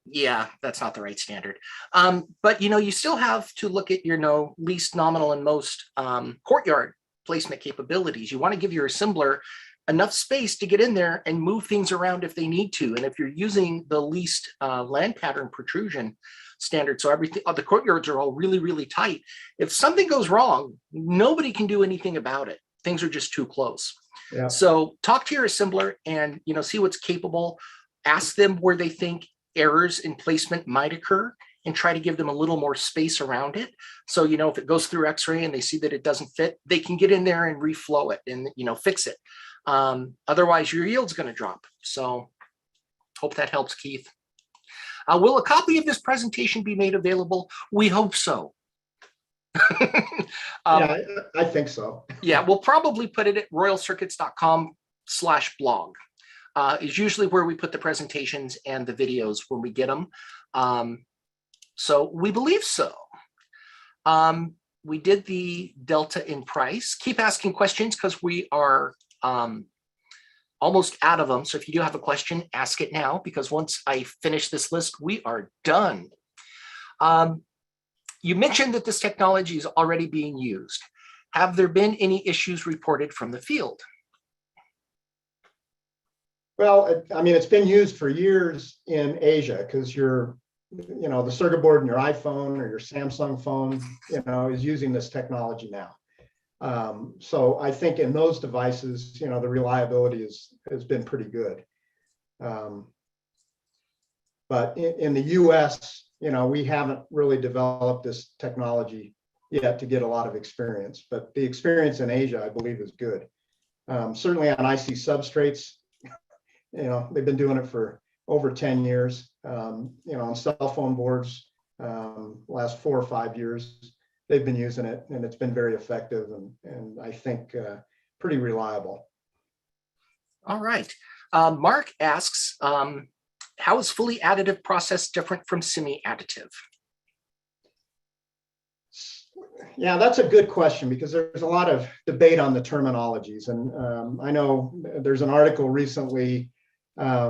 Speaker 1: Yeah, that's not the right standard. But you still have to look at your least nominal and most courtyard placement capabilities. You want to give your assembler enough space to get in there and move things around if they need to. And if you're using the least land pattern protrusion standard, so everything, the courtyards are all really, really tight. If something goes wrong, nobody can do anything about it. Things are just too close.
Speaker 2: Yeah.
Speaker 1: So talk to your assembler and see what's capable. Ask them where they think errors in placement might occur and try to give them a little more space around it. So, if it goes through X-ray and they see that it doesn't fit, they can get in there and reflow it and, fix it. Otherwise your yield's going to drop. So hope that helps, Keith. Will a copy of this presentation be made available? We hope so.
Speaker 2: Yeah, I think so.
Speaker 1: Yeah, we'll probably put it at royalcircuits.com/blog. Is usually where we put the presentations and the videos when we get them. So we believe so. We did the delta in price. Keep asking questions because we are almost out of them. So if you do have a question, ask it now, because once I finish this list, we are done. You mentioned that this technology is already being used. Have there been any issues reported from the field?
Speaker 2: Well, it's been used for years in Asia because the circuit board in your iPhone or your Samsung phone, is using this technology now. So I think in those devices, the reliability has been pretty good. But in the US, we haven't really developed this technology yet to get a lot of experience. But the experience in Asia, I believe, is good. Certainly on IC substrates, they've been doing it for over 10 years. On cell phone boards, last 4 or 5 years, they've been using it, and it's been very effective and I think pretty reliable.
Speaker 1: All right. Mark asks, how is fully additive process different from semi additive?
Speaker 2: Yeah, that's a good question because there's a lot of debate on the terminologies. And I know there's an article recently, I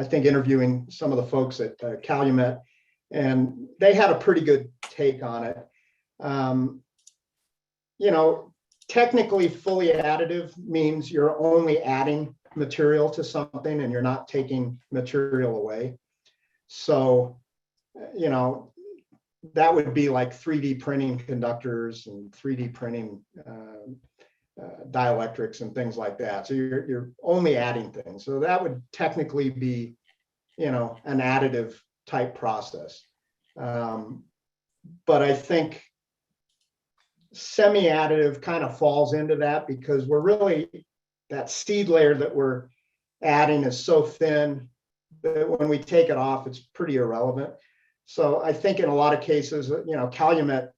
Speaker 2: think interviewing some of the folks at Calumet, and they had a pretty good take on it. Technically fully additive means you're only adding material to something and you're not taking material away. So, that would be like 3D printing conductors and 3D printing dielectrics and things like that. So you're only adding things. So that would technically be, an additive type process. But I think semi-additive kind of falls into that because that seed layer that we're adding is so thin that when we take it off, it's pretty irrelevant. So I think in a lot of cases, Calumet,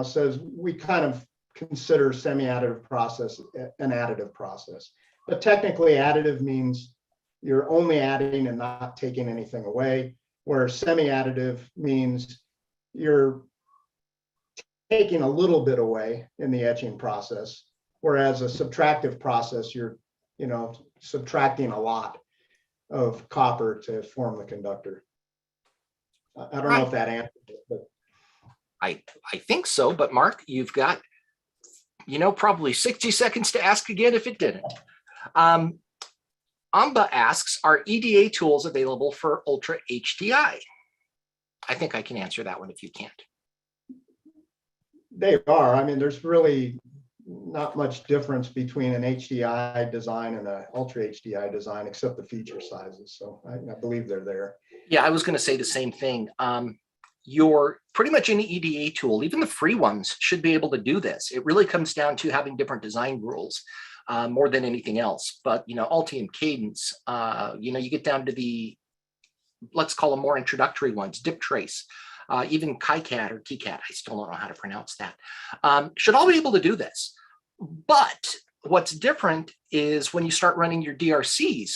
Speaker 2: says we kind of consider semi-additive process an additive process. But technically additive means you're only adding and not taking anything away, where semi-additive means you're taking a little bit away in the etching process, whereas a subtractive process, you're subtracting a lot of copper to form the conductor. I don't know if that answers it, but
Speaker 1: I think so, but Mark, you've got probably 60 seconds to ask again if it didn't. Amba asks, are EDA tools available for Ultra HDI? I think I can answer that one if you can't.
Speaker 2: They are. I mean, there's really not much difference between an HDI design and an Ultra HDI design, except the feature sizes. So I believe they're there.
Speaker 1: Yeah, I was going to say the same thing. Your pretty much any EDA tool, even the free ones, should be able to do this. It really comes down to having different design rules more than anything else. But, you know, Altium, Cadence, you know, you get down to the, let's call them more introductory ones, dip trace, even KiCad or KiCad, I still don't know how to pronounce that, should all be able to do this. But what's different is when you start running your DRCs,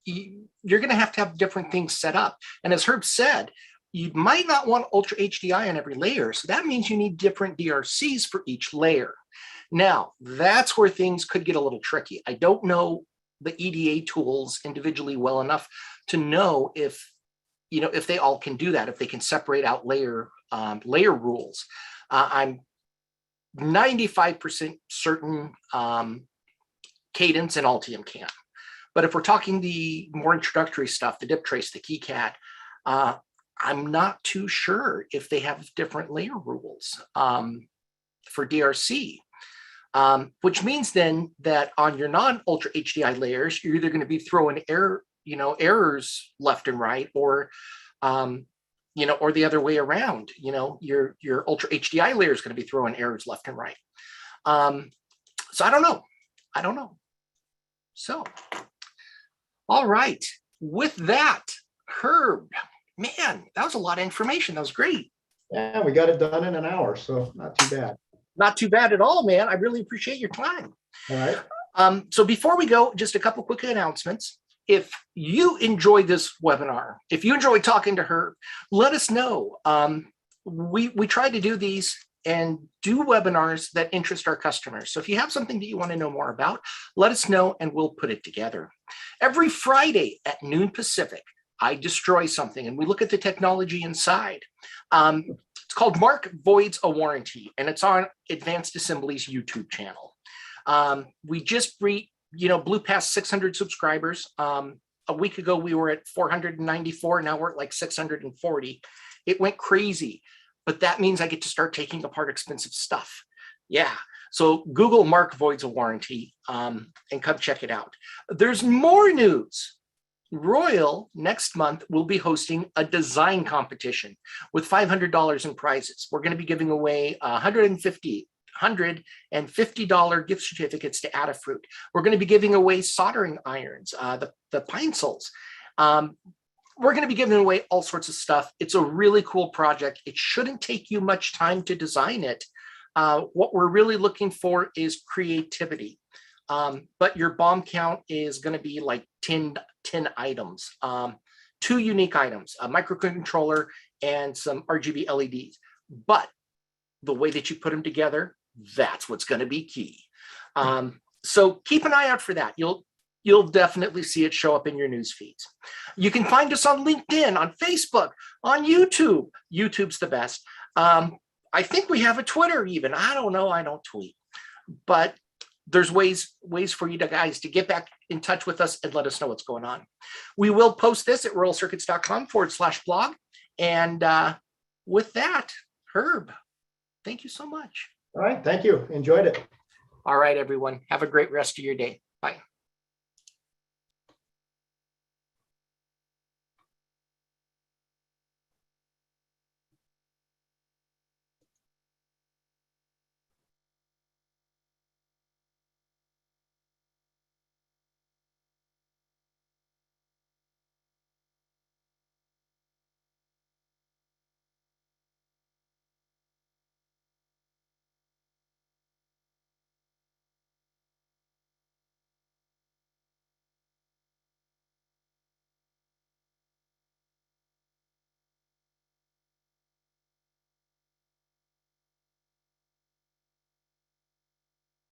Speaker 1: you're going to have different things set up. And as Herb said, you might not want Ultra HDI on every layer. So that means you need different DRCs for each layer. Now, that's where things could get a little tricky. I don't know the EDA tools individually well enough to know if, you know, if they all can do that, if they can separate out layer rules. I'm 95% certain Cadence and Altium can. But if we're talking the more introductory stuff, the dip trace, the KiCad, I'm not too sure if they have different layer rules for DRC, which means then that on your non-Ultra HDI layers, you're either going to be throwing errors left and right, or you know, or the other way around. You know, your Ultra HDI layer is going to be throwing errors left and right. So I don't know. So, all right. With that, Herb, man, that was a lot of information. That was great.
Speaker 2: Yeah, we got it done in an hour, so not too bad.
Speaker 1: Not too bad at all, man. I really appreciate your time.
Speaker 2: All right.
Speaker 1: So before we go, just a couple quick announcements. If you enjoyed this webinar, if you enjoyed talking to Herb, let us know. We try to do these and do webinars that interest our customers. So if you have something that you want to know more about, let us know and we'll put it together. Every Friday at noon Pacific, I destroy something and we look at the technology inside. It's called Mark Voids a Warranty, and it's on Advanced Assembly's YouTube channel. We just blew past 600 subscribers. A week ago, we were at 494. Now we're at like 640. It went crazy, but that means I get to start taking apart expensive stuff. Yeah. So Google Mark Voids a Warranty and come check it out. There's more news. Royal next month will be hosting a design competition with $500 in prizes. We're going to be giving away $150 gift certificates to Adafruit. We're going to be giving away soldering irons, the pine soles. We're going to be giving away all sorts of stuff. It's a really cool project. It shouldn't take you much time to design it. What we're really looking for is creativity. But your BOM count is going to be like 10 items, 2 unique items, a microcontroller and some RGB LEDs. But the way that you put them together, that's what's going to be key. So keep an eye out for that. You'll definitely see it show up in your news feeds. You can find us on LinkedIn, on Facebook, on YouTube. YouTube's the best. I think we have a Twitter even. I don't know. I don't tweet. But there's ways for you guys to get back in touch with us and let us know what's going on. We will post this at royalcircuits.com/blog. And with that, Herb, thank you so much.
Speaker 2: All right. Thank you. Enjoyed it.
Speaker 1: All right, everyone. Have a great rest of your day. Bye.